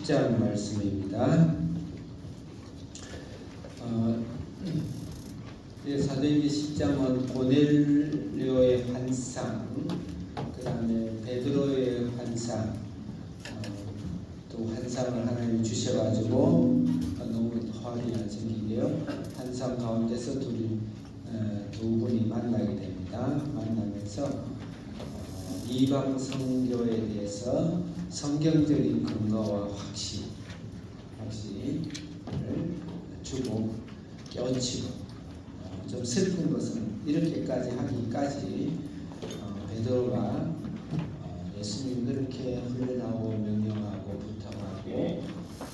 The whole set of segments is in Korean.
10장 말씀입니다. 사도행전 10장은 고넬료의 환상, 그 다음에 베드로의 환상, 또 환상을 하나님 주셔가지고 너무 화려한 전기인데요. 환상 가운데서 두 분이 만나게 됩니다. 만나면서 이방 선교에 대해서 성경적인 근거와 확신을 주고 깨우치고, 좀 슬픈 것은 이렇게까지 하기까지 베드로가 예수님 그렇게 흘러나오고 명령하고 부탁하고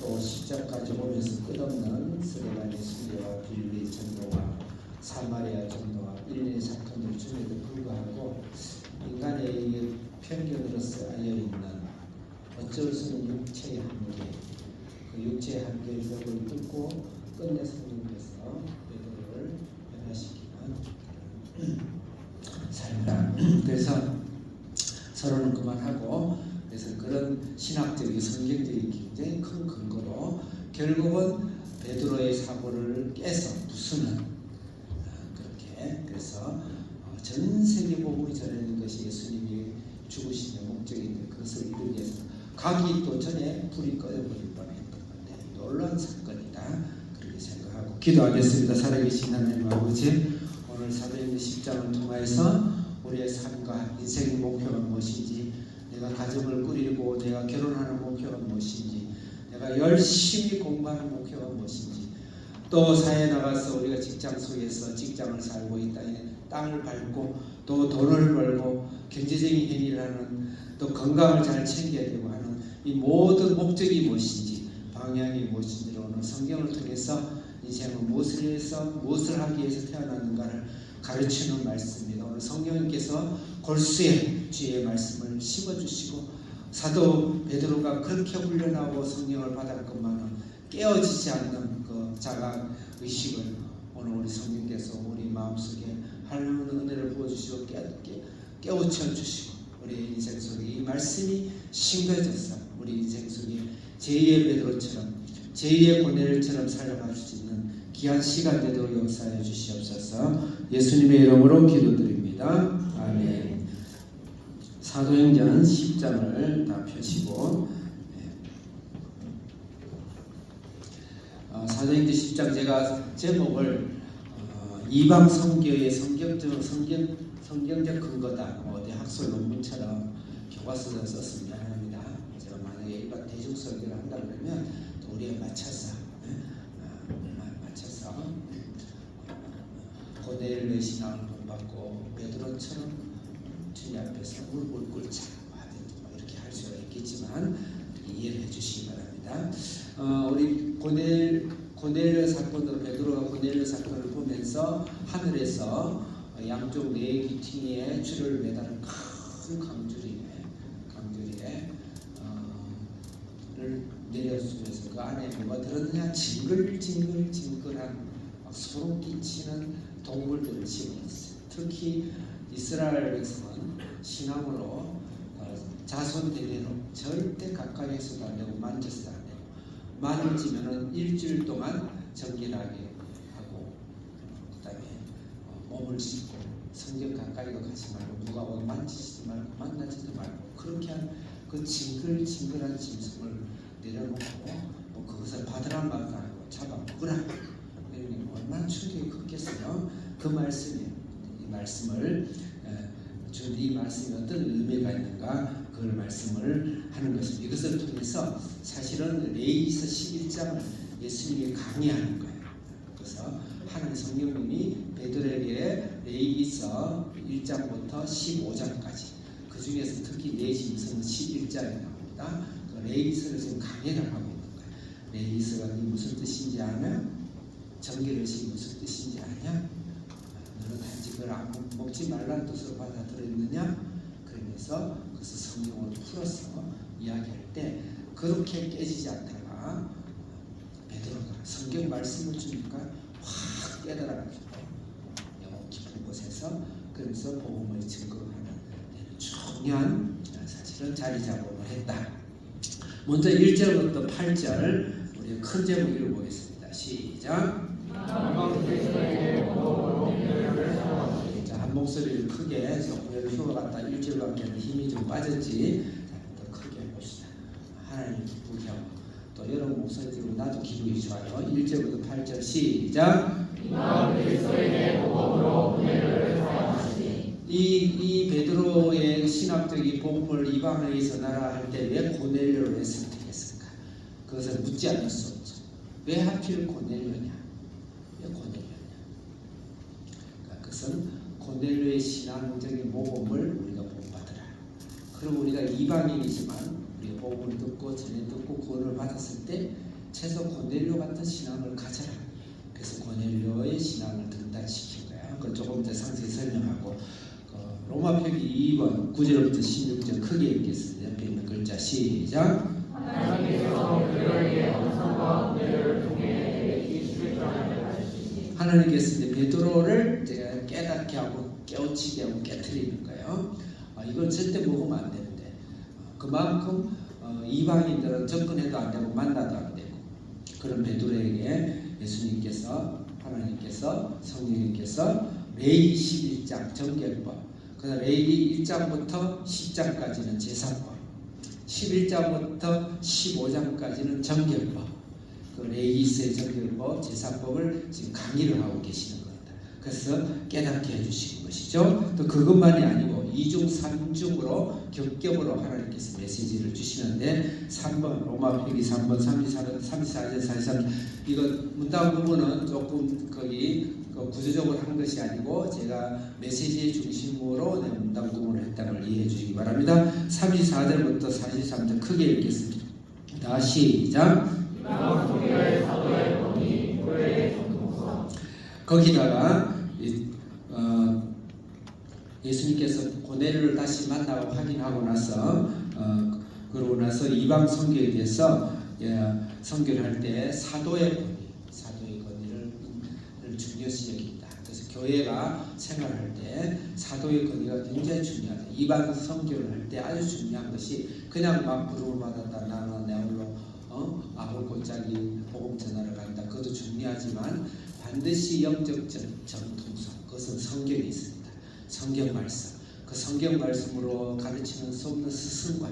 또 십자가까지 오면서 끝없는 스데반의 순례와 빌리 전도와 사마리아 전도와 일련의 사건을 중에도 불구하고 인간의 편견으로 쌓여있는 어쩔 수 없는 육체의 한계, 그 육체의 한계의 벽을 뚫고 끝내 성령께서 베드로를 변화시키는 삶이다. 그래서 서로는 그만하고, 그래서 그런 신학적인 성경적인 굉장히 큰 근거로 결국은 베드로의 사고를 깨서 부수는, 그렇게 그래서 전 세계 복음이 전하는 것이 예수님이 죽으시는 목적인데, 그것을 이루기 위해서 가기 또 전에 불이 꺼져버릴 뻔했던 건데 놀라운 사건이다, 그렇게 생각하고 기도하겠습니다. 살아계신 하나님 아버지, 오늘 사도행전 10장을 통해서 우리의 삶과 인생의 목표가 무엇인지, 내가 가정을 꾸리고 내가 결혼하는 목표가 무엇인지, 내가 열심히 공부하는 목표가 무엇인지, 또 사회에 나가서 우리가 직장 속에서 직장을 살고 이 땅을 밟고 또 돈을 벌고 경제적인 행위를 하는, 또 건강을 잘 챙겨야 되고 하는 이 모든 목적이 무엇인지, 방향이 무엇인지를 오늘 성경을 통해서 인생은 무엇을 위해서 무엇을 하기 위해서 태어났는가를 가르치는 말씀입니다. 오늘 성령님께서 골수에 주의 말씀을 심어주시고, 사도 베드로가 그렇게 훈련하고 성령을 받았건만은 깨어지지 않는 그 자각 의식을 오늘 우리 성령께서 우리 마음속에 하나님의 은혜를 부어주시고 깨우쳐 주시고, 우리 인생 속에 이 말씀이 심겨져서 우리 인생 속에 제2의 베드로처럼 제2의 고넬처럼 살아갈 수 있는 귀한 시간 되도록 역사해 주시옵소서. 예수님의 이름으로 기도드립니다. 아멘. 사도행전 10장을 다 펴시고, 사도행전 10장 제가 제목을 이방 선교의 성경적 근거다, 어디 학술 논문처럼 교과서를 썼으면 합니다. 제가 만약에 일반 대중설교를 한다 그러면 또 우리에 맞춰서 고넬료의 신앙을 본받고 베드로처럼 주님 앞에서 울고 꿇자 이렇게 할 수가 있겠지만 이해를 해주시기 바랍니다. 우리 고넬료 사건으로, 베드로가 고넬료 사건을 보면서 하늘에서 양쪽 네 귀퉁이에 줄을 매다는 큰 강줄이를 내려주면서 그 안에 뭐가 들었느냐, 징글징글한 소름 끼치는 동물들을 집어넣었어요. 특히 이스라엘 백성은 신앙으로 자손 대대로 절대 가까이에서도 안 되고 만져서도 안 되고, 만지면은 일주일 동안 정결하게 하고, 그 다음에 몸을 씻고 성경 가까이도 가지 말고 누가 오면 만지지도 말고 만나지도 말고, 그렇게 한 그 징글징글한 짐승을 내려놓고 그것을 받으란 말도 아니고 잡아 먹으라, 얼마나 충격이 컸겠어요. 그 말씀이에요. 이 말씀을 준 이 말씀이 어떤 의미가 있는가, 그걸 말씀을 하는 것입니다. 이것을 통해서 사실은 레위기서 11장을 예수님이 강의하는 거예요. 그래서 하나님 성령님이 베드로에게 레위기서 1장부터 15장까지, 그 중에서 특히 내 짐승은 11장에 나옵니다. 그 레위기서를 지금 강의를 하고 있는 거예요. 레위기서가 무슨 뜻인지 아냐? 정결의식이 무슨 뜻인지 아냐? 너는 단지 그걸 안 먹지 말라는 뜻으로 받아들였느냐? 그러면서 그것을 성경으로 풀어서 이야기할 때 그렇게 깨지지 않다가 베드로가 성경 말씀을 주니까 확 깨달아가지고 영혼 깊은 곳에서, 그래서 복음을 증거하는 중요한 사실은 자리 잡음을 했다. 먼저 1절부터 8절 우리 큰 제목 읽어보겠습니다. 시작. 자, 한 목소리를 크게 조금 휴가 갔다 1절밖에 힘이 좀 빠졌지. 자, 더 크게 해봅시다. 하나님 기쁘게 하고 또 여러분 목소리 들으면 나도 기분이 좋아요. 1절부터 8절 시작. 이 베드로의 신학적인 복음을 이방에 전하라 할 때 왜 고넬료를 선택했을까? 그것을 묻지 않을 수 없죠. 왜 하필 고넬료냐? 왜 고넬료냐? 그러니까 그것은 고넬료의 신앙적인 모범을 우리가 본받으라. 그리고 우리가 이방인이지만 우리가 복음을 듣고 전해 듣고 구원을 받았을 때 최소 고넬료 같은 신앙을 가져라. 그래서 고넬료의 신앙을 등단시킨 거야. 그걸 조금 더 상세히 설명하고 로마 표기 2번 9절부터 16절 크게 읽겠습니다. 옆에 있는 글자 시작. 하나님께서 베드로를 제가 깨닫게 하고 깨우치게 하고 깨트리는 거예요. 이걸 절대 먹으면 안 되는데 그만큼 이방인들은 접근해도 안 되고 만나도 안 되고 그런 베드로에게 예수님께서 하나님께서 성령님께서 레위기 11장 정결법 그래서 레위기 1장부터 10장까지는 제사법 11장부터 15장까지는 정결법 그 레위기서의 정결법 제사법을 지금 강의를 하고 계시는 겁니다. 그래서 깨닫게 해주시는 것이죠. 또 그것만이 아니고 2중 3중으로 겹겹으로 하나님께서 메시지를 주시는데 3번 로마 표기 3번 34절 43 이거 문답 부분은 조금 거기 구조적으로 한 것이 아니고 제가 메시지의 중심으로 내 문답 부분을 했다는 걸 이해해 주시기 바랍니다. 34절부터 43절 크게 읽겠습니다. 다시 시작. 거기다가 예수님께서 고넬료를 다시 만나고 확인하고 나서 그러고 나서 이방 선교에 대해서 선교를 할 때 사도의 권위를 중요시 여긴다. 그래서 교회가 생활할 때 사도의 권위가 굉장히 중요하다. 이방 선교를 할 때 아주 중요한 것이 그냥 막 부름을 받았다 나는 내 홀로 아무 골짜기 복음 전하러 간다. 그것도 중요하지만 반드시 영적 정통성 그것은 성경에 있습니다. 성경 말씀 그 성경 말씀으로 가르치는 수 없는 스승과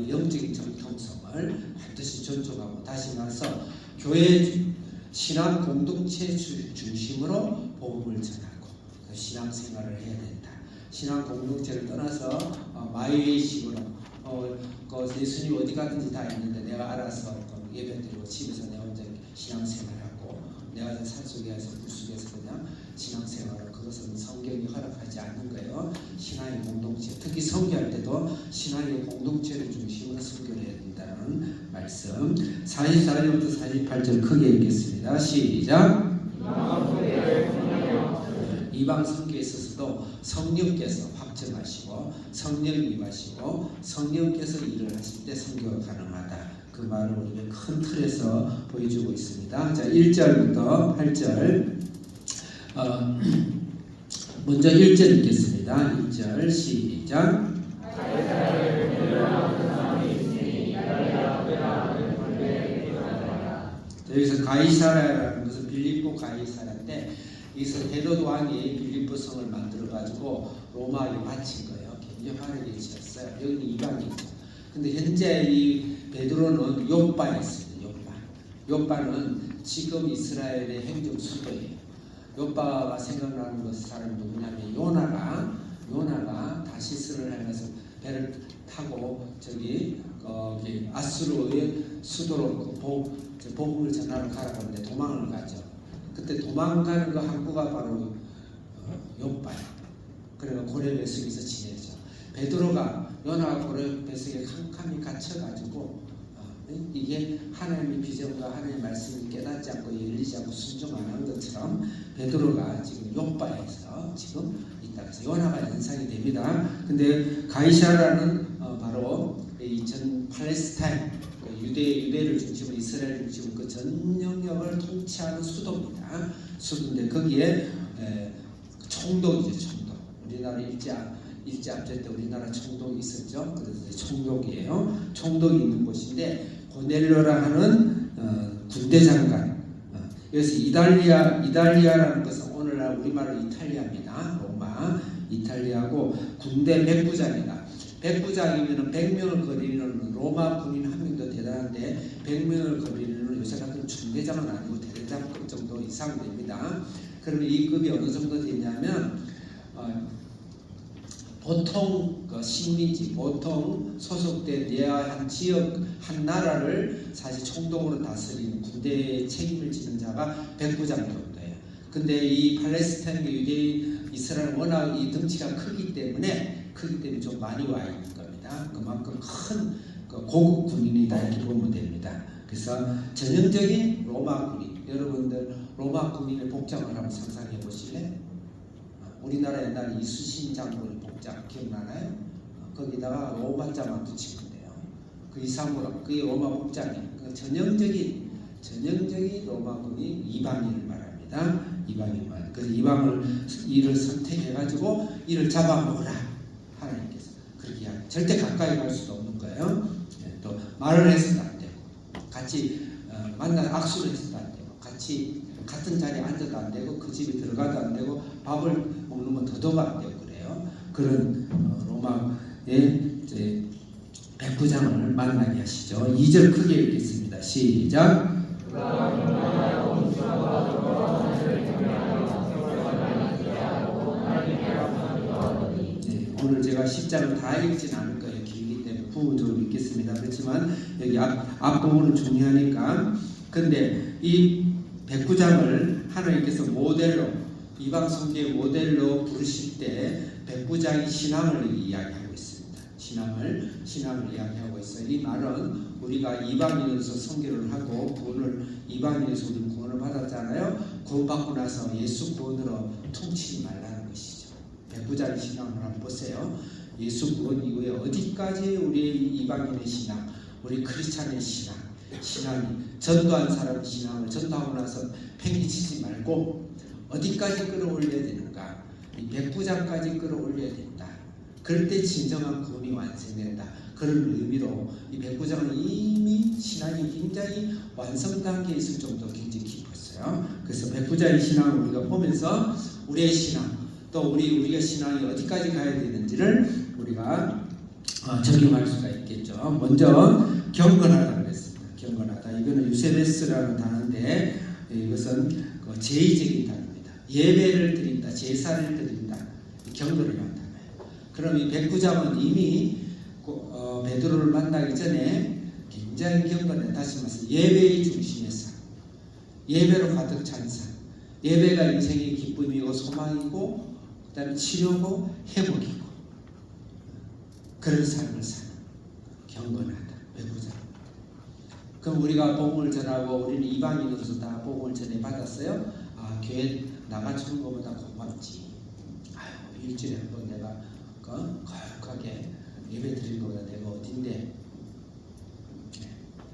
영적인 정통성을 반드시 존중하고 다시 말해서 교회 신앙 공동체 중심으로 복음을 전하고 그 신앙 생활을 해야 된다. 신앙 공동체를 떠나서 마이웨이식으로 예수님 어디 가든지 다 있는데 내가 알아서 예배드리고 집에서 내 혼자 신앙생활하고 내가 산속에서 물속에서 그냥 신앙생활을 그것은 성경이 허락하지 않는 거예요. 신앙의 공동체 특히 선교할 때도 신앙의 공동체를 중심으로 선교를 해야 된다는 말씀 44절부터 48절 크게 읽겠습니다. 시작. 이방 선교에 있어서도 성령께서 확정하시고 성령이 임하시고 성령께서 일을 하실 때 선교가 가능하다. 그 말을 우리가 큰 틀에서 보여주고 있습니다. 자, 1절부터 8절 먼저 1절 읽겠습니다. 1절 시작. 여기서 가이사라라는 것은 빌립보 가이사라인데 여기서 헤롯 왕이 빌립보 성을 만들어 가지고 로마에 바친 거예요. 굉장히 화려하게 지었어요. 여기는 이방이죠. 근데 현재 이 베드로는 욥바에 있습니다. 욥바는 지금 이스라엘의 행정 수도예요. 욥바가 생각나는 것 사람이 누구냐면 요나가 다시스를 향해서 배를 타고 저기 아수르의 수도로 복음을 전하러 가라고 하는데 도망을 가죠. 그때 도망가는 그 항구가 바로 욥바예요. 그래서 고레 배석에서 지내죠. 베드로가 요나가 고레 배석에 캄캄히 갇혀가지고 이게 하나님의 비전과 하나님의 말씀을 깨닫지 않고 열리지 않고 순종 안 한 것처럼 베드로가 지금 욥바에서 지금 있다. 그래서 요나가 연상이 됩니다. 근데 가이사라는 바로 전 팔레스타인 유대를 중심으로 이스라엘을 중심으로 그 전 영역을 통치하는 수도입니다. 수도인데 거기에 총독이죠. 총독. 우리나라 일제압제 때 우리나라 총독이 있었죠. 그래서 총독이에요. 총독이 있는 곳인데 고넬료라 하는 군대 장관. 여기서 이탈리아라는 것은 오늘날 우리말로 이탈리아입니다. 로마 이탈리아고 군대 백부장이다. 백부장이면 100명을 거리는 로마 군인 한 명도 대단한데 100명을 거리는 요새 같은 중대장은 아니고 대대장급 정도 이상 됩니다. 그러면 이 급이 어느 정도 되냐면 보통 식민지, 보통 소속된 한 지역, 한 나라를 사실 총독으로 다스리는 군대의 책임을 지는 자가 백부장 정도예요. 근데 이 팔레스타인 유대인 이스라엘은 워낙 이 덩치가 크기 때문에 좀 많이 와 있는 겁니다. 그만큼 큰 고급 군인이다 이렇게 보면 됩니다. 그래서 전형적인 로마 군인, 여러분들 로마 군인의 복장을 한번 상상해 보실래요? 우리나라 옛날 이수신 장군의 복장 기억나나요? 거기다가 로마자만 붙이면 돼요. 그 이상으로 그게 로마 복장이에요. 전형적인 로마군이 이방인을 말합니다. 이방인만. 그래서 이를 선택해가지고 이를 잡아먹으라 하나님께서 그렇게 하는. 절대 가까이 갈 수도 없는 거예요. 또 말을 해서도 안 되고, 같이 만나 악수를 해서도 안 되고, 같이 같은 자리에 앉아도 안 되고, 그 집에 들어가도 안 되고, 밥을 먹는 건 더더욱 안 되고 그래요. 그런 로마의 백부장을 만나게 하시죠. 2절 크게 읽겠습니다. 시작. 오늘 제가 10장을 다 읽진 않을 거예요. 길기 때문에 부분적으로 읽겠습니다. 그렇지만 여기 앞부분은 중요하니까. 근데 이 백부장을 하나님께서 모델로, 이방 성계의 모델로 부르실 때 백부장이 신앙을 이야기하고 있습니다. 신앙을 이야기하고 있어요. 이 말은 우리가 이방인으로서 선교를 하고 이방인에서 우리 구원을 받았잖아요. 구원받고 나서 예수 구원으로 통치지 말라는 것이죠. 백부장의 신앙을 한번 보세요. 예수 구원 이후에 어디까지 우리의 이방인의 신앙, 우리 크리스찬의 신앙이 전도한 사람의 신앙을 전도하고 나서 팽개치지 말고 어디까지 끌어올려야 되는가? 이 백부장까지 끌어올려야 된다. 그럴 때 진정한 구원이 완성된다. 그런 의미로 이 백부장은 이미 신앙이 굉장히 완성 단계에 있을 정도로 굉장히 깊었어요. 그래서 백부장의 신앙을 우리가 보면서 우리의 신앙, 또 우리가 신앙이 어디까지 가야 되는지를 우리가 적용할 수가 있겠죠. 먼저 경건하다고 그랬습니다. 경건하다. 이거는 유세베스라는 단어인데 이것은 제의적인 단어입니다. 예배를 드린다, 제사를 드린다, 경건을 한다. 그럼 이 백부장은 이미 베드로를 만나기 전에 굉장히 경건해. 다시 말해서 예배의 중심의 삶, 예배로 가득 찬 삶, 예배가 인생의 기쁨이고 소망이고 그다음에 치료고 회복이고 그런 삶을 사는 경건하다. 백부장. 그럼 우리가 복음을 전하고 우리는 이방인으로서 다 복음을 전해 받았어요. 교회 나가주는 것보다 고맙지. 일주일에 한 번 내가 거룩하게 예배 드리는 것보다 내가 어딘데.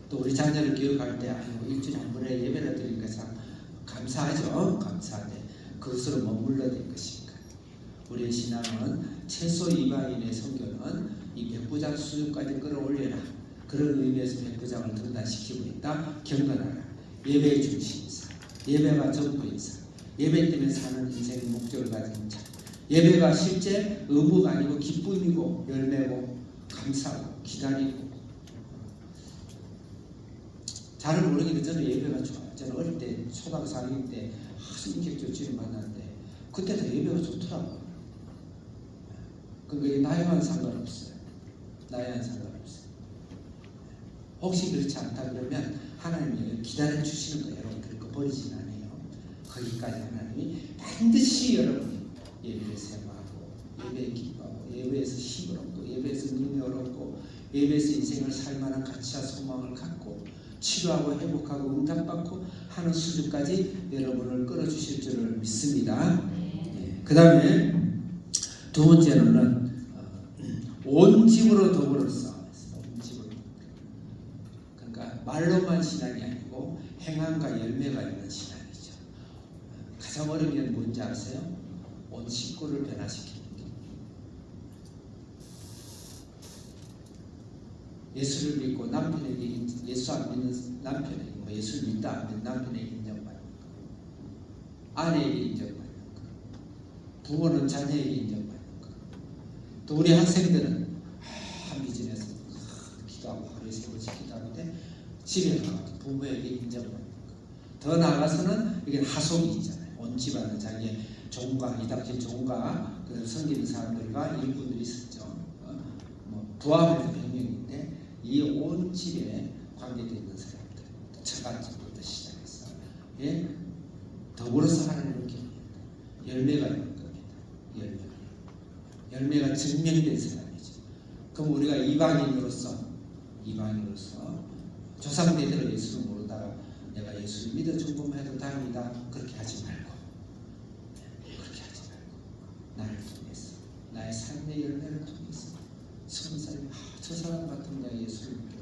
또 우리 자녀를 교육할 때 일주일에 한 번에 예배를 드리니까 참 감사하죠. 감사한데 그것으로 머물러야 될 것인가. 우리의 신앙은 최소 이방인의 선교는 이 백부장 수준까지 끌어올려라. 그런 의미에서 백부장을 등단시키고 있다. 경건하라. 예배의 중심이사. 예배가 전부이사. 예배 때문에 사는 인생의 목적을 가진 자. 예배가 실제 의무가 아니고 기쁨이고 열매고 감사하고 기다리고. 잘은 모르겠는데 저는 예배가 좋아요. 저는 어릴 때 초등학교 4학년 때 인격적으로 지를 만났는데 그때도 예배가 좋더라고요. 그게 나이와는 상관없어요. 나이와는 상관없어요. 혹시 그렇지 않다 그러면 하나님이 기다려 주시는 거예요. 여러분 그렇게 버리진 않아요. 거기까지 하나님이 반드시 여러분이 예배를 사용하고 예배에 기뻐하고 예배에서 힘을 얻고 예배에서 능력을 얻고 예배에서 인생을 살만한 가치와 소망을 갖고 치료하고 회복하고 응답받고 하는 수준까지 여러분을 끌어주실 줄을 믿습니다. 그 다음에 두 번째로는 온 집으로 더불어서 온 집으로. 그러니까 말로만 신앙이 아니고 행함과 열매가 있는 신앙이죠. 가장 어려운 게 뭔지 아세요? 온 식구를 변화시키는 게. 예수를 믿고 남편에게 예수 안 믿는 남편에게 뭐 예수를 믿다 안 믿는 남편에게 인정받는 거, 아내에게 인정받는 거, 부모는 자녀에게 인정받는 거, 또 우리 학생들은 한비전에서 기도하고 하루에 세 번씩 기도하는데 집에 가서 부모에게 인정받는 거. 더 나아가서는 이게 하속이 있잖아요. 온 집안은 자기의 종과 이 당시 종과 그 섬기는 사람들과 일꾼들이 있었죠. 뭐 부하면 100명인데 이 온 집에 관계되어 있는 사람들, 처갓집부터 시작해서 예? 더불어서 하나님을 경외한다. 열매가 있는 겁니다. 열매가 증명된 사람이죠. 그럼 우리가 이방인으로서 조상대대로 예수를 모르다가 내가 예수를 믿어 중범해도 다행이다 그렇게 하지 말고 나를 통해서 나의 삶의 열매를 통해서 20살이 저 사람 같으면 내가 예수를 믿겠다.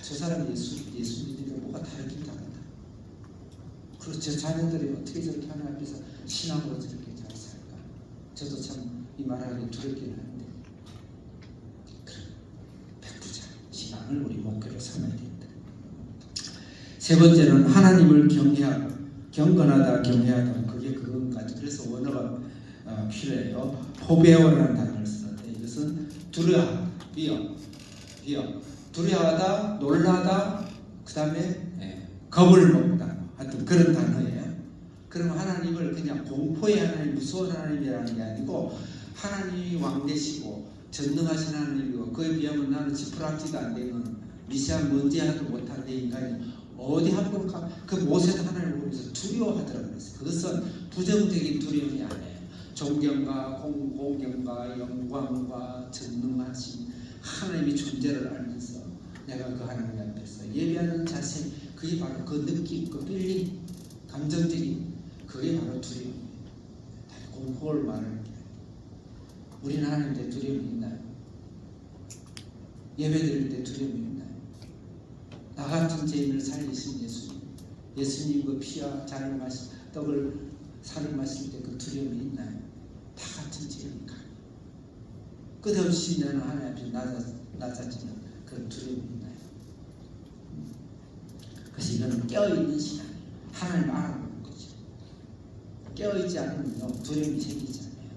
저 사람 예수 믿는데 뭐가 다르긴 다르다. 그리고 저 자녀들이 어떻게 저렇게 하나님 앞에서 신앙으로 저렇게 잘 살까. 저도 참 이 말하기 두렵긴 한데 그런 백부자 신앙을 우리 목표로 삼아야 된다. 세 번째는 하나님을 경외하고 경건하다 경외하다 그게 그건까지. 그래서 원어가 필요해요. 포베오라는 단어를 쓰는데 이것은 두려워하다, 두려워하다, 놀라다, 그 다음에 겁을 먹다. 하여튼 그런 단어예요. 그럼 하나님을 그냥 공포의 하나님, 무서운 하나님이라는 게 아니고 하나님이 왕되시고 전능하신 하나님이고 그에 비하면 나는 지푸라기도 안 되는 미세한 먼지 하나도 못한 내 인간이 어디 한번 그 모세도 하나님을 보면서 두려워하더라고요. 그래서 그것은 부정적인 두려움이 아니에요. 존경과 공경과 영광과 전능하신 하나님의 존재를 알면서 내가 그 하나님 앞에서 예배하는 자세, 그게 바로 그 느낌, 그 필링, 감정적인 그게 바로 두려움이에요. 공포를 말하는 게 우리는 하나님께 두려움이 있나요? 예배 드릴 때 두려움이 있나요? 나 같은 죄인을 살리신 예수님 그 피와 잔을 마시 떡을 살을 마실 때 그 두려움이 있나요? 다 같은 죄니까 끝없이 나는 하나님 앞에 낮아지는 그런 두려움이 있나요? 그래서 이거는 깨어있는 신앙, 하나님 알아보는 거죠. 깨어있지 않으면 두려움이 생기지 않아요.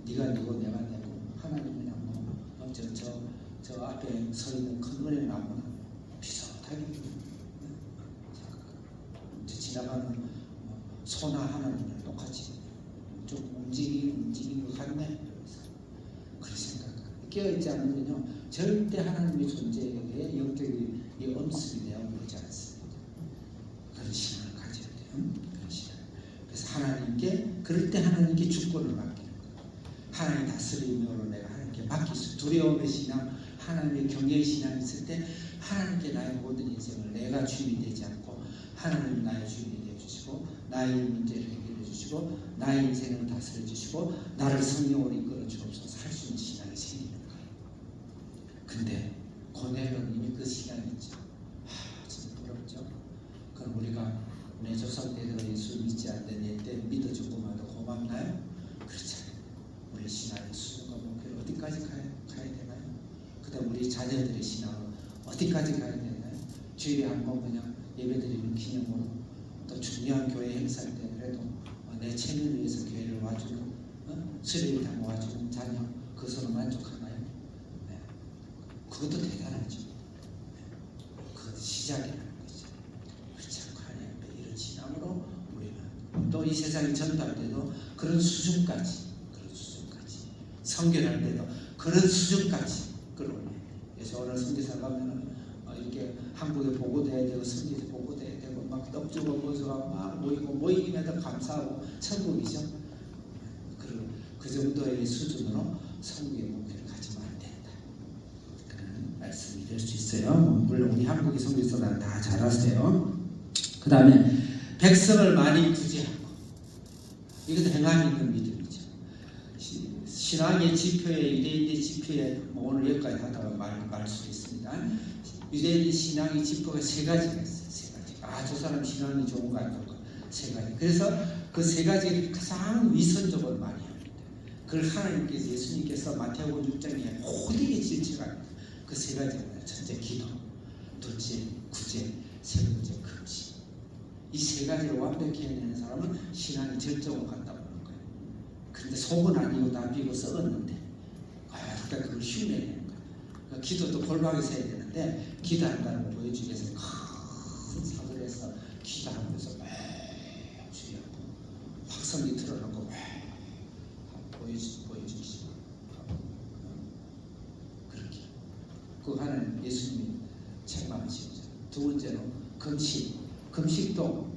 네가 네고 내가 내고 하나님이나 저 앞에 서 있는 큰 은혜 나무나 비슷하게 지나가는 소나 하나님이랑 똑같이 좀 움직이는 것 같네. 그렇게 생각합니다. 깨어있지 않으면요 절대 하나님의 존재에 영적인 엄습이 되어버리지 않습니다. 그런 신앙을 가져야 돼요. 그런 신앙. 그래서 하나님께 그럴 때 하나님께 주권을 맡기는 거예요. 하나님 다스림으로 내가 하나님께 맡길 수. 두려움의 신앙, 하나님의 경외의 신앙이 있을 때 하나님께 나의 모든 인생을 내가 주인이 되지 않고 하나님이 나의 주인이 되어주시고 나의 문제를 해결해 주시고 나의 인생을 다스려 주시고 나를 성령으로 이끌어 주옵소서 할 수 있는 신앙이 생기는 거예요. 근데 고뇌는 이미 그 신앙이 있죠. 진짜 부럽죠. 그럼 우리가 내 조상 대대로 예수를 믿지 않는데 내 때 믿어주고마도 고맙나요? 그렇잖아요. 우리 신앙의 수준과 목표를 어디까지 가야 되나요? 그 다음 우리 자녀들의 신앙을 어디까지 가야 되나요? 주일에 한 번 그냥 예배드리는 기념으로 또 중요한 교회 행사 때라도 내 체면을 위해서 교회를 와주는 수리를 다 모아주는 자녀 그것으로 만족하나요? 네. 그것도 대단하죠. 네. 그것도 시작이라는 거죠. 그렇지 않고 하나님 앞에 이런 신앙으로 우리는 또 이 세상이 전도할 때도 그런 수준까지 선교할 때도 그런 수준까지 끌어올려요. 그래서 오늘 선교사 가면은 이렇게 한국에 보고돼야 되고 선교사 보고돼야 되고 막 떡주고 뭐주고 막 모이기마다 감사하고 천국이죠. 그리고 그 정도의 수준으로 선교의 목표를 가지면 안 된다. 그런 말씀이 될 수 있어요. 물론 우리 한국의 선교사는 다 잘하세요. 그 다음에 백성을 많이 구제하고 이것도 행함이 있는 믿음이죠. 신앙의 지표에 유대인의 지표에 오늘 여기까지 하다가 말 수 있습니다. 유대인 신앙의 지표가 세 가지가 있어요. 세 가지. 저 사람 신앙이 좋은가 안 좋은가 세 가지. 그래서 그 세 가지를 가장 위선적으로 많이 합니다. 그걸 하나님께서 예수님께서 마태복음 6장에 호되게 질책합니다. 그 세 가지가 첫째 기도, 둘째 구제, 세 번째 금식. 이 세 가지를 완벽히 해내는 사람은 신앙이 절정을 갖다 보는 거예요. 그런데 속은 아니고 나비고 썩었는데 그러니까 그걸 흉내내는 거예요. 그러니까 기도도 골방에서 해야 되는데 기도한다는 걸 보여주기 위해서 큰 사도를 해서 기도하면서 주여 확성기 틀어놓고 보여주시고 그렇게 그 하나는 예수님이 책망하시죠. 두 번째로 금식도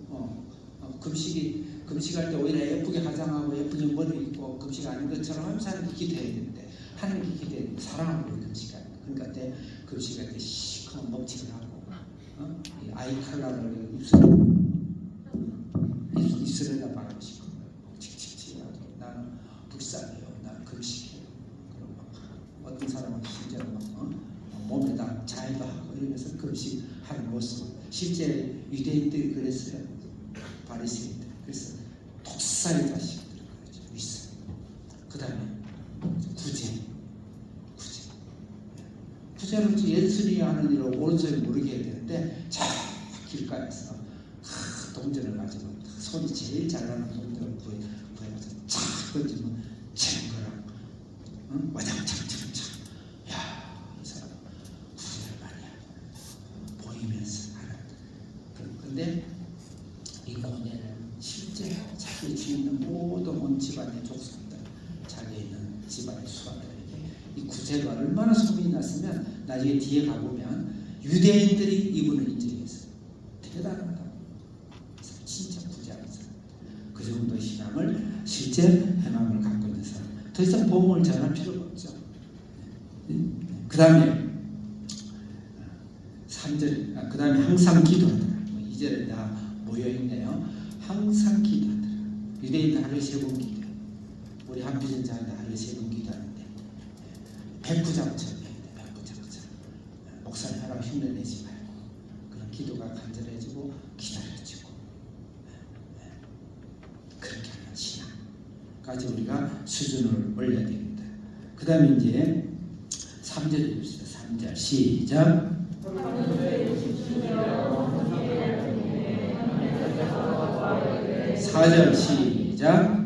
금식할 때 오히려 예쁘게 화장하고 예쁘게 머리 입고 금식 아닌 것처럼 하면서 하나님께 기도해야 되는데 하나님께 기도해야 되는데 사랑하고 금식하는 거예요. 그러니까 때 금식할 때 시커먼 먹칠을 하고 이 아이 칼라를 입술에다 바르고 싶은 거예요. 칙칙칙하고 나는 불쌍해요. 나는 금식해요. 그럼 막 어떤 사람은 심지어 몸에다 자해도 하고 이러면서 금식하는 모습. 실제 유대인들이 그랬어요. 바리새인들. 그래서 독사의 자식들 그러죠. 윗사. 그 다음에 구제를 예수님이 하는 일을 오른손에 모르게 해야 되는데 자 길가에서 동전을 가지고 손이 제일 잘 나는 동전을 구해가지고 착 던지면 쟁거랑 와장창창창 야이 사람 구제를 많이 하고 보이면서 하는 그런데 이 고뇌는 실제 자기 주위 있는 모든 온 집안의 족속들 자기에 있는 집안의 수하들에게 이 구제가 얼마나 소문이 났으면 나중에 뒤에 가보면 유대인들이 이분을 인정했어요. 대단하다고. 진짜 구제하는 사람. 그 정도의 신앙을 실제 행함을 갖고 있는 사람. 더 이상 복음을 전할 필요가 없죠. 그 다음에 3절, 그 다음에 항상 기도하더라. 2절에 다 모여있네요. 항상 기도하더라. 유대인들 하루에 3번 기도해요. 우리 한비전자인데 하루에 3번 기도하는데 백부장처럼 해야 돼. 백부장처럼. 목사님 하라고 흉내내지 말고 그런 기도가 간절해지고 기다려지고 그렇게 하는 신앙까지 우리가 수준을 올려야 됩니다. 그 다음에 이제 3절 읽읍시다. 3절 시작. 4절 시작.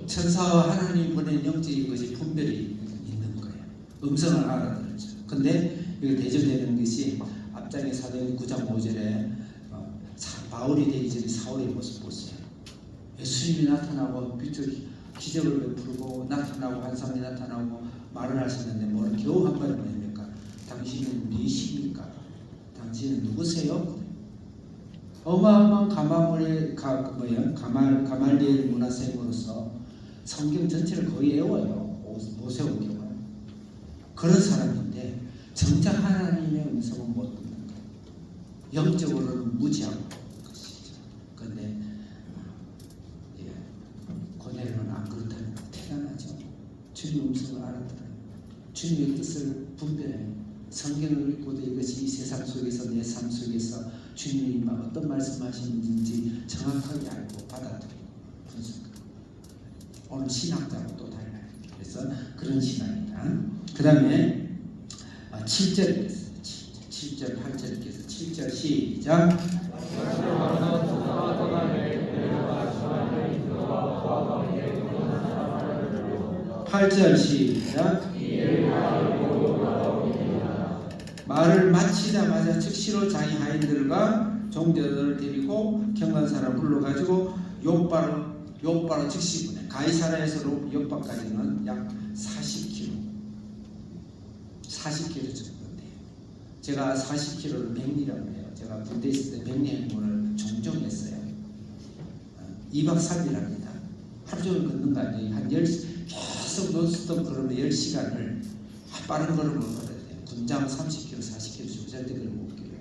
천사와 하나님 보낸 영적인 것이 분별이 있는 거예요. 음성을 알아들었죠. 근데 여기 대조되는 것이 앞장의 사도행 9장 5절에 바울이 되기 전에 사울의 모습 보세요. 예수님이 나타나고 기적을 베풀고 나타나고 환상이 나타나고 말을 하셨는데 뭐를 겨우 한 번에 뭐입니까? 당신은 누구십니까? 당신은 누구세요? 어마어마한 가말리엘 문화생으로서 성경 전체를 거의 외워요. 모세온 경우는 그런 사람인데 정작 하나님의 음성은 못 듣는 거예요. 영적으로는 무지하고 것이죠. 그런데 고넬로는 안 그렇다는 거 대단하죠. 주님 음성을 알아들어요. 주님의 뜻을 분별해요. 성경을 읽고도 이것이 이 세상 속에서 내 삶 속에서 주님이 어떤 말씀하시는지 정확하게 알고 받아들이고 분석하고 오늘 신학자하고 또 달라요. 그래서 그런 신앙이다. 그 다음에 7절 8절 7절 시작. 8절 시작. 말을 마치자마자 즉시로 자기 하인들과 종들을 데리고 경간 사람 불러가지고 요바로 즉시 보내. 가이사라에서 요바까지는 약 40km 정도 돼요. 제가 40km를 백리라고 해요. 제가 군대 있을 때 백리 행군을 종종 했어요. 2박 3일 합니다. 하루 종일 걷는 거 아니에요. 한 10시 계속 논스톱 걸으면 10시간을 빠른 걸음으로 걸어야 돼요. 군장 30km, 40km 주고 절대 그걸 못 길어요.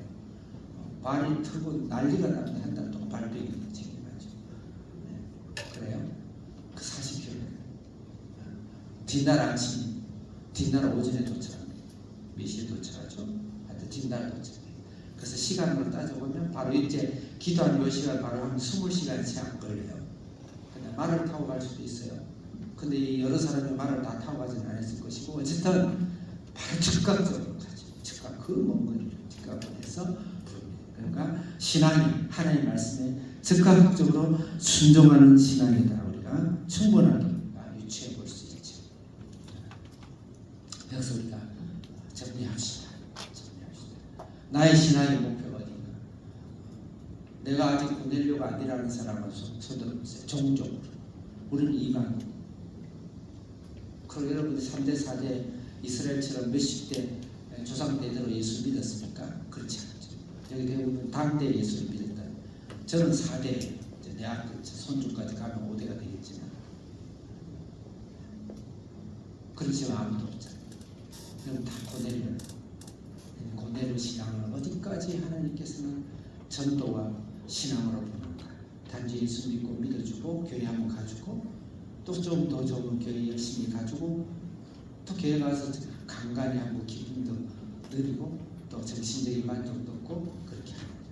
발이 트고 난리가 나는데 한 달 동안 발병이 생겨가지고 그래요? 그 40km 뒷날 아침, 뒷날 오전에 도착합니다. 몇 시에 도착하죠? 하여튼 뒷날 도착해요. 그래서 시간으로 따져보면 바로 이제 기도한 요 시간 바로 한 20시간 이상 걸려요. 근데 말을 타고 갈 수도 있어요. 근데 이 여러 사람이 말을 다 타고 가지는 않았을 것이고 어쨌든 바로 즉각적으로 가죠. 즉각 그 먼 거리를 즉각으로 해서 부릅니다. 그러니까 신앙이 하나님의 말씀에 즉각적으로 순종하는 신앙이다. 우리가 충분하게 유추해 볼 수 있죠. 그래서 우리가 정리합시다. 나의 신앙의 목표가 어딘가? 내가 아직 고넬료가 아니라는 사람은 손들어보세요. 종족으로. 우리는 이방. 그럼 여러분들 3대 4대 이스라엘처럼 몇십 대 조상 대대로 예수 믿었습니까? 그렇지 않죠. 여기 대부분 당대 예수를 믿었다. 저는 4대, 내 앞에 손주까지 가면 5대가 되겠지만 그렇지만 아무도 없잖아요. 그럼 다 고넬료 신앙을 어디까지 하나님께서는 전도와 신앙으로 보는가? 단지 예수 믿고 믿어주고 교회 한번 가주고 또 좀 더 좋은 교회 열심히 가지고 또 교회 가서 간간히 하고 기분도 느리고 또 정신적인 만족도 없고 그렇게 하는 거예요.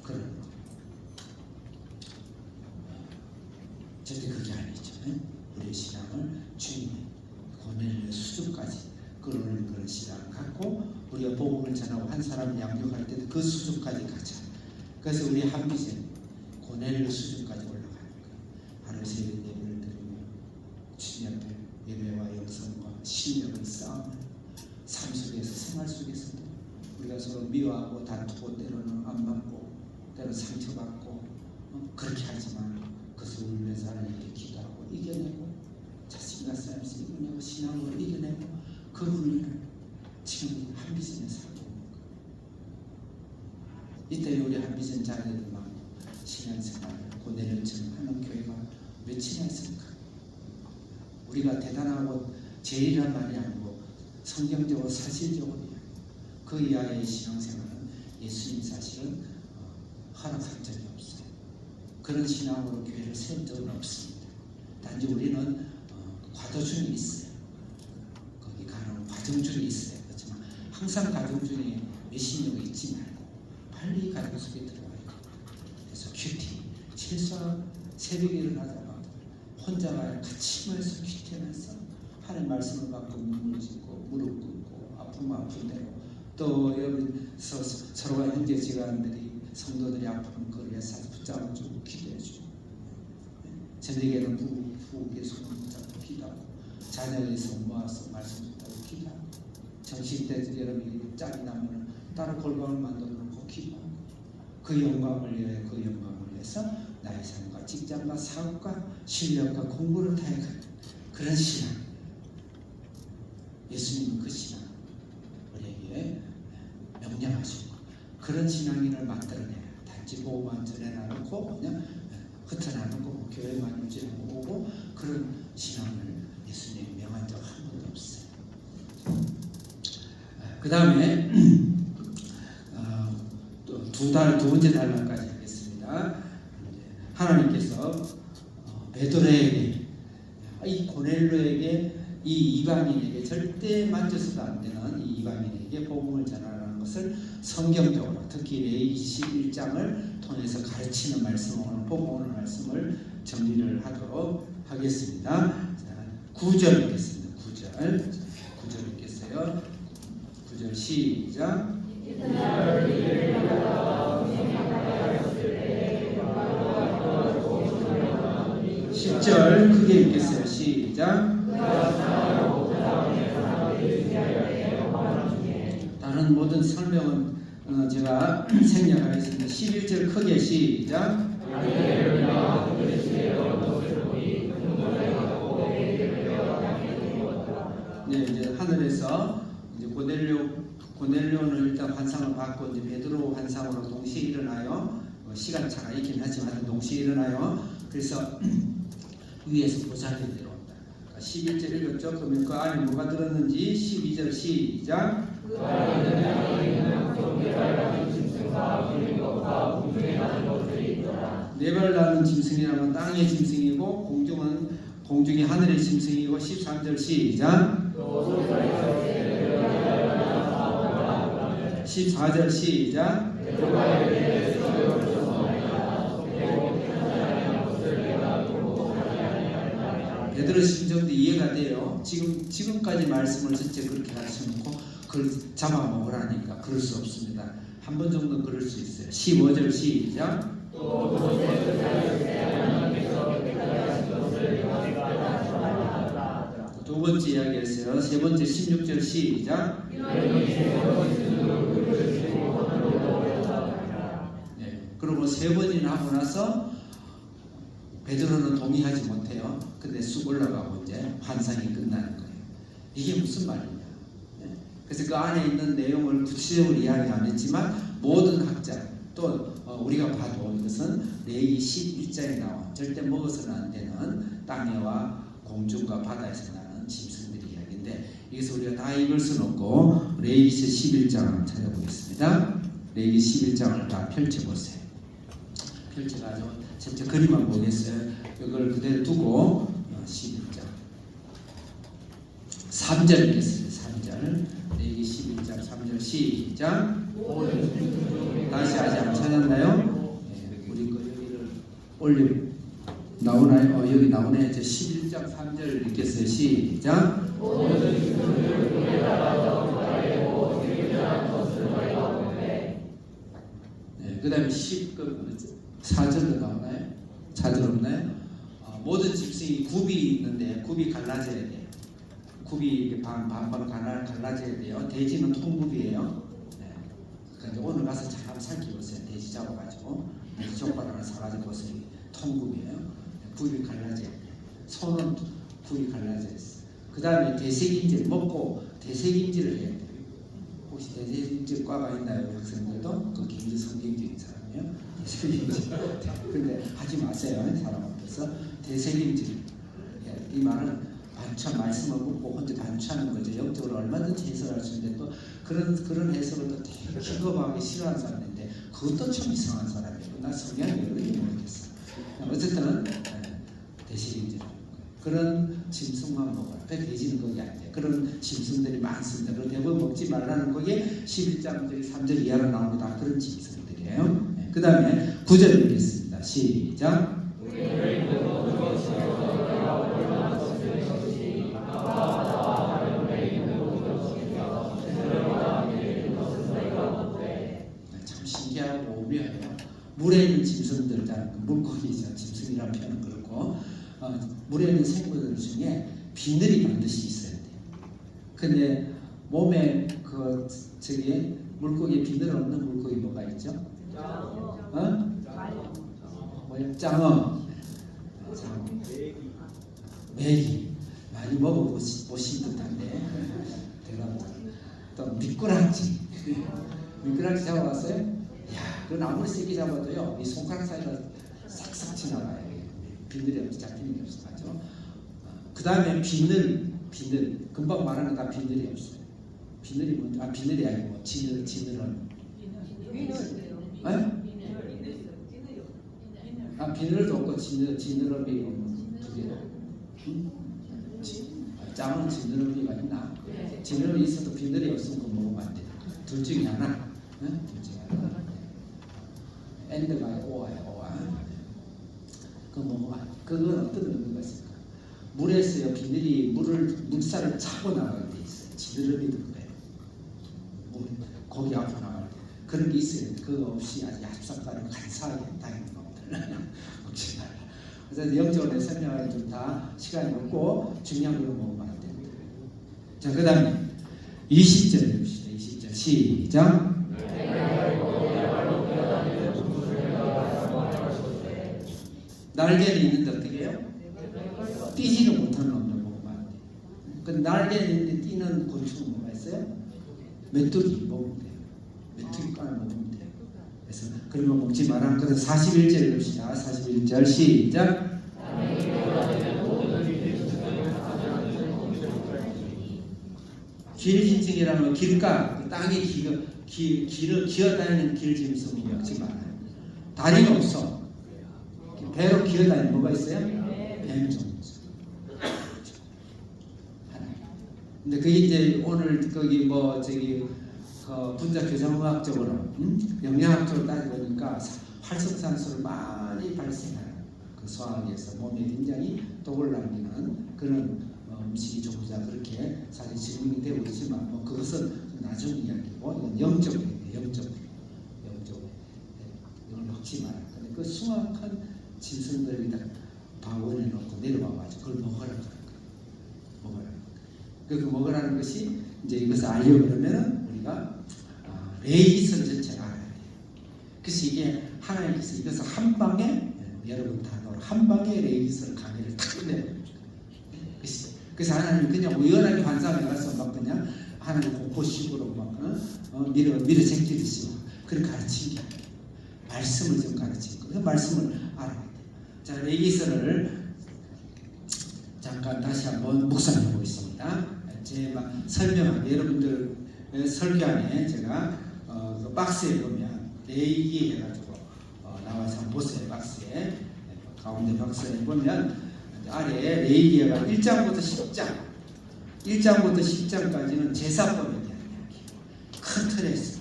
그런 거. 절대 그게 아니죠. 우리의 신앙을 주님의 고넬료 수준까지 끌어오는 그런 신앙을 갖고 우리가 복음을 전하고 한 사람을 양육할 때도 그 수준까지 가자. 그래서 우리 한비전 고넬료 수준까지 올라가는 거예요. 하루 새벽 예배를 드리며 주님 앞에 예배와 영성과 신령의 싸움을 삶 속에서 생활 속에서도 우리가 서로 미워하고 다투고 때로는 안 맞고 때로는 상처받고 그렇게 하지만 그것을 울면서 하나님께 기도하고 이겨내고 자신과 싸움에서 이겨내고 신앙으로 이겨내고 그 훈련을 지금 한비전에서 하고 있는 거예요. 이때 우리 한비전 자녀들만 신앙생활을 고넬료처럼 하는 교회가 몇이나 있습니까? 우리가 대단하고 제일한 말이 아니고 성경적으로 사실적으로 그 이하의 신앙생활은 예수님 사실은 허락한 적이 없어요. 그런 신앙으로 교회를 세운 적은 없습니다. 단지 우리는 과도 중에 있어요. 거기 가는 과정 중에 있어요. 그렇지만 항상 과정 중에 메시지가 있지 말고 빨리 가정 속에 들어가야 돼요. 그래서 큐티 실수하고 새벽에 일어나자마자 혼자가 같이 모여서 큐티하면서 하나님 말씀을 받고 눈물 짓고 무릎 꿇고 아프면 아픈 대로 또 여러분 서로가 형제지간들이 성도들이 아픈 걸 위해서 붙잡아주고 기도해주고 저녁에는 부부의 손을 붙잡고 기도하고 자녀에서 모아서 말씀 듣다고 기도하고 정신때 여러분이 짝이 나면 따로 골방을 만들어 놓고 기도하고 그 영광을 위해 그 영광을 위해서 나의 삶과 직장과 사업과 실력과 공부를 다해가는 그런 신앙. 예수님은 그 신앙 우리에게 명령하시고 그런 신앙인을 만들어내야 단지 보고만 전해놔놓고 그냥 흩어나놓고 교회만 유지하고 오고 그런 신앙을 예수님이 명한 적 한 번도 없어요. 그 다음에 또 두 번째 단락까지 하겠습니다. 하나님께서 베드로에게 이 고넬료에게 이 이방인에게 절대 만져서도 안 되는 이 이방인에게 복음을 전하라는 것을 성경적으로 특히 레위기 11장을 통해서 가르치는 말씀 오늘 보고 오는 말씀을 정리를 하도록 하겠습니다. 자, 9절 읽겠습니다. 9절 읽겠어요. 9절 시작. 10절 크게 읽겠어요. 시작. 다른 모든 설명은 제가 생략하겠습니다. 11절 크게 시작. 네, 이제 하늘에서 이제 고넬료는 일단 환상을 받고 이제 베드로 환상으로 동시에 일어나요. 시간차가 있긴 하지만 동시에 일어나요. 그래서 위에서 보살이 내려온다. 11절 읽었죠? 그러면 그 안에 뭐가 들었는지 12절 시작. 그 안에는 네발 짐승과 불린것과 공중에 나는 것들이 있더라. 네발 나는 짐승이라면 땅의 짐승이고 공중이 하늘의 짐승이고 13절 시작. 14절 시작. 베드로 심정도 이해가 돼요. 지금까지 말씀을 전체 그렇게 가르쳐놓고 그걸 잡아먹으라니까 그럴 수 없습니다. 한 번 정도 그럴 수 있어요. 15절 시작. 두 번째 이야기했어요. 세 번째 16절 시작. 네, 그리고 세 번이나 하고 나서 베드로는 동의하지 못해요. 근데 쑥 올라가고 이제 환상이 끝나는 거예요. 이게 무슨 말이냐? 네. 그래서 그 안에 있는 내용을 구체적으로 이야기 안 했지만 모든 학자 또 우리가 봐도 이것은 레위기 11장에 나온 절대 먹어서는 안 되는 땅에와 공중과 바다에서 나는 짐승들의 이야기인데 여기서 우리가 다 읽을 수는 없고 레위기 11장을 찾아보겠습니다. 레위기 11장을 다 펼쳐보세요. 펼쳐가지고 전체 그림만 보겠어요. 이걸 그대로 두고 11장 3절 읽겠습니다. 3절 레위기 11장 3절 시작. 다시 아직 안 찾았나요? 네, 우리 거 여기를 올려 나오나요? 여기 나오네. 11장 3절 읽겠어요. 시작. 네, 그 다음에 4절도 나오나요? 4절 없나요? 모든 짐승이 굽이 있는데 굽이 갈라져야 돼요. 굽이 반반 갈라져야 돼요. 돼지는 통굽이에요. 네. 그러니까 오늘 가서 잘 한번 살펴보세요. 돼지 잡아가지고 돼지 족발 하나 사가지고 보세요. 통굽이에요. 굽이 갈라져야 돼요. 손은 굽이 갈라져 있어요. 그 다음에 대색임질 먹고 대색임질을 해야 돼요. 혹시 대색임질 과가 있나요? 학생들도? 그 굉장히 성경적인 사람이에요. 대색임질. 근데 하지 마세요. 사람 앞에서 대색임질. 이 말은 반찬 말씀을 묻고 혼자 반찬하는 거죠. 영적으로 얼마든지 해석할 수 있는데 또 그런 해석을 또 되게 기겁하게 싫어하는 사람인데 그것도 참 이상한 사람이에요. 나 성향이 왜 그런지 모르겠어. 어쨌든 대식임질 그런 짐승만 먹어라. 돼지는 거기 안 돼. 그런 짐승들이 많습니다. 그리고 대부분 먹지 말라는 거기에 11장 3절 이하로 나옵니다. 그런 짐승들이에요. 그 다음에 9절 읽겠습니다. 시작. 참 신기하고 오묘해요. 물에 있는 짐승들, 물고기죠. 짐승이라는 표현은 그렇고 물에 있는 생물들 중에 비늘이 반드시 있어야 돼요. 근데 몸에 물고기에 비늘 없는 물고기 뭐가 있죠? 뭐요? 장어. 메기. 많이 먹어보신 듯한데. 또 미꾸라지. 미꾸라지 잡아봤어요? 야, 그건 아무리 세게 잡아도요, 이 손가락 사이가 싹싹 지나가요. 비늘이 없어, 잡히는 게 없어가지고. 그 다음에 비늘. 금방 말하는 다 비늘이 없어요. 비늘이 뭔지, 비늘이 아니고, 지느러미. 비늘도 없고, 지느러미 두 개. 짱은 지느러미가 있나? 지느러미 있어도 비늘이 없으면 그거 먹으면 안 돼. 둘 중에 하나. 둘 중에 하나. 엔드가 오아야. 그거 먹으면 안 돼. 그건 어떤 의미가 있을까? 물에서요, 비늘이 물살을 차고 나가게 돼 있어요. 지느러미도 그래요. 고기 앞으로 나갈 때. 그런 게 있어요. 그거 없이 아주 얍삽하고 간사하게 다니는 것들. 먹지 말라. 그래서 영적으로 설명하기 좀 다 시간이 없고 중요한 걸로 먹으면 안 됩니다. 자, 그 다음에 20절 봅시다. 20절 시작. 날개는 있는데 어떻게 해요? 뛰지는 못하는 놈들 먹으면 안 돼요. 근데 날개는 있는데 뛰는 곤충은 뭐가 있어요? 메뚜기 먹으면 돼요. 메뚜기 까나 먹으면 돼요. 그래서 그러면 먹지 마라. 그래서 41절 봅시다. 41절 시작. 길짐승이라면 길가, 땅에 길을 기어다니는 길짐승은 먹지 말아요. 다리가 없어. 배로 기어다니는 뭐가 있어요? 뱀종. 근데 그게 이제 오늘 거기 그 분자 교정의학적으로 영양학적으로 따져보니까 활성산소를 많이 발생하는 그 소화기에서 몸에 굉장히 독을 남기는 그런 음식이 좋다 그렇게 사실 증명이 되고 있지만 뭐 그것은 나중 이야기고 이건 영적이에요. 영적으로 이걸 먹지 마라. 근데 그 숭악한 짐승들을 다 방원해 놓고 내려와가지고 그걸 먹으라 그런 거예요. 먹으라. 그 먹으라는 것이 이제 이것을 알려고 그러면은 우리가 레이기설 전체를 알아야 돼요. 그래서 이게 하나님께서 이것을 한 방에 여러분 단어로 한 방에 레이기설 강의를 탁 끝내요. 그래서 하나님 그냥 우연하게 환상에 가서 막 그냥 하나님 공포식으로 막 밀어 제끼듯이 그렇게 가르치는 게 아니에요. 말씀을 좀 가르치고 그 말씀을 알아야 돼요. 자, 레이기설을 잠깐 다시 한번 묵상해 보겠습니다. 제가 설명한 여러분들 설교 안에 제가 그 박스에 보면 레이기 해가지고 나와서 한번 보세요. 박스에 가운데 박스에 보면 아래에 레이기가 1장부터 10장까지는 제사법에 대한 이야기. 큰 틀에서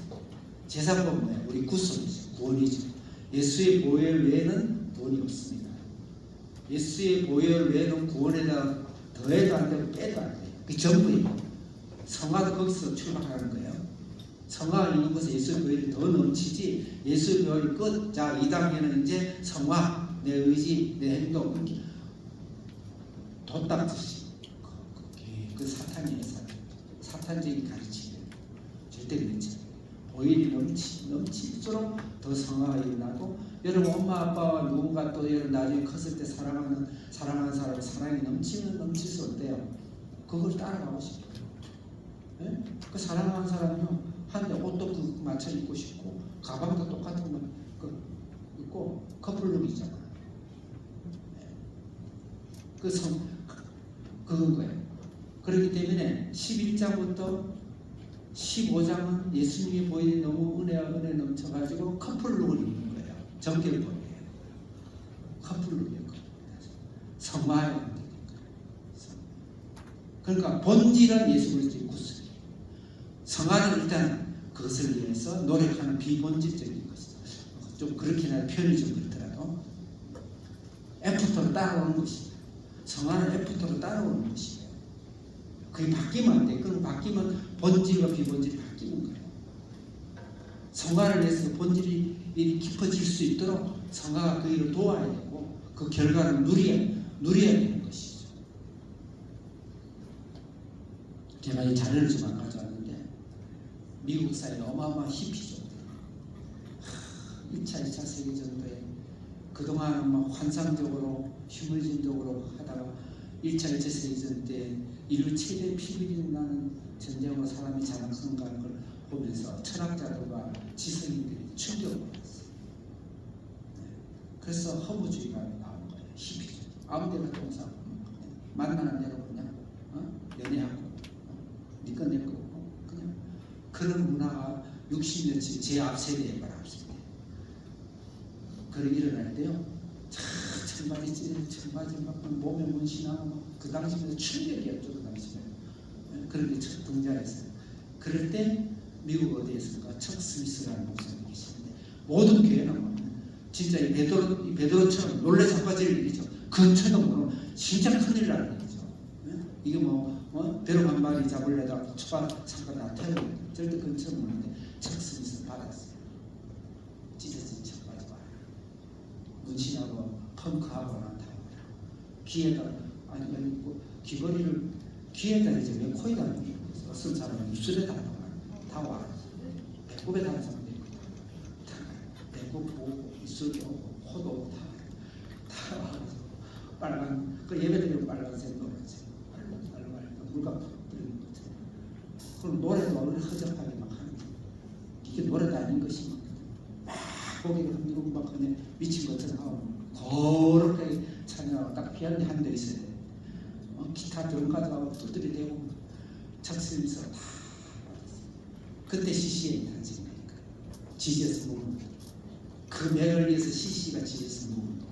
제사법은 우리 구속이죠, 구원이죠. 예수의 보혈 외에는 구원이 없습니다. 예수의 보혈 외에는 구원에다 더해도 안 되고 빼도 안 돼요. 그 전부예요. 성화도 거기서 출발하는 거예요. 성화가 있는 곳에 예수의 보혈이 더 넘치지 예수의 보혈이 끝. 자, 2단계는 이제 성화, 내 의지, 내 행동 돛닦듯이 그 사탄이에요. 사탄적인 가르침이에요. 절대 그렇지 않아요. 보혈이 넘칠수록 더 성화가 일어나고 여러분 엄마 아빠와 누군가 또 여러분 나중에 컸을 때 사랑하는 사람의 사랑이 넘칠수록 어때요? 그걸 따라가고 싶어요. 네? 그 사랑하는 사람이요 한데 옷도 그 맞춰 입고 싶고 가방도 똑같은 거 입고 커플룩이잖아요. 그건 거예요. 그렇기 때문에 11장부터 15장은 예수님의 보혈이 너무 은혜 넘쳐가지고 커플룩을 입는 거예요. 정결법이에요. 커플룩이에요. 성화예요. 그러니까 본질은 예수 그리스도의 구속이에요. 성화는 일단 그것을 위해서 노력하는 비본질적인 것이죠. 좀 그렇게나 표현이 좀 그렇더라도 애프터로 따라오는 것이에요. 성화는 애프터로 따라오는 것이에요. 그게 바뀌면 안 돼. 그럼 바뀌면 본질과 비본질이 바뀌는 거예요. 성화를 위해서 본질이 깊어질 수 있도록 성화가 그 일을 도와야 되고 그 결과를 누려야 되는 것이죠. 제가 이 자료를 좀 가져왔는데 미국 사회에 어마어마한 히피죠. 2차 세계전도에 그동안 막 환상적으로 휴머니즘적으로 하다가 1차 세계전 때 인류 최대 피비린 나는 전쟁으로 사람이 장악성가는 걸 보면서 철학자들과 지성인들이 충격을 받았어요. 그래서 허무주의가 나온 거예요. 히피주의. 아무 데나 동사 만나는 대로 그냥 연애하고 니꺼 내꺼 그냥 그런 문화가 60년치 제 앞세대에 말합니다. 그런 일어날 때요. 청바지 찢어진 청바지 막 몸에 문신하고 그 당시에 충격이었죠. 그 당시에 그런 게 첫 등장했어요. 그럴 때 미국 어디에서가 척 스미스라는 목사님이 계시는데 모든 교회는 진짜 이 베드로처럼 놀래 자빠질 일이죠. 근처는 뭐 진짜 큰일 나는 일이죠. 이게 배로 한 마리 잡으려다가 초반 잠깐 다 태우고 절대 근처는 없는데 척 스미스 받았어요. 찢어진 청바지 봐. 문신하고 펑크하고 난다. 귀에다 귀걸이를 귀에다 이제 왜 코에다 쓴 사람은 입술에다 다 와. 배꼽에 다는 사람도 있고 배꼽 보고 입술도 오고 코도 오고 다 와가지고 빨간 그 예배드리면 빨간색 노란색 빨간 물감 뿌리는 거죠. 그럼 노래도 얼른 허접하게 막 하는 거예요. 이게 노래도 아닌 것이 막 고개를 흔들고 막 그냥 미친 것처럼 하고 그렇게 찬양하고 딱 피아노 한 대 있어야 돼. 기타 드럼 가져가고 두드리 대고 착스면서 다 그때 CC에 탄생이 되니까 지저스 무브먼트 그 맥을 위해서 CC가 지저스 무브먼트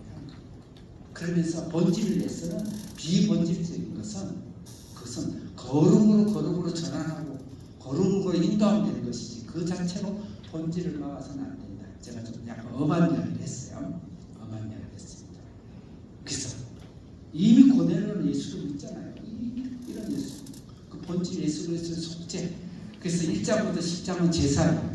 그러면서 본질을 위해서는 비본질적인 것은 그것은 거룩으로 전환하고 거룩으로 인도하면 되는 것이지 그 자체로 본질을 막아서는 안 된다. 제가 좀 약간 엄한 이야기를 했어요. 엄한 이야기를 했습니다. 그래서 이미 고대로는 예수를 믿잖아요. 이런 예수, 그 본질 예수 그리스도의 속죄. 그래서 1장부터 10장은 제사예요.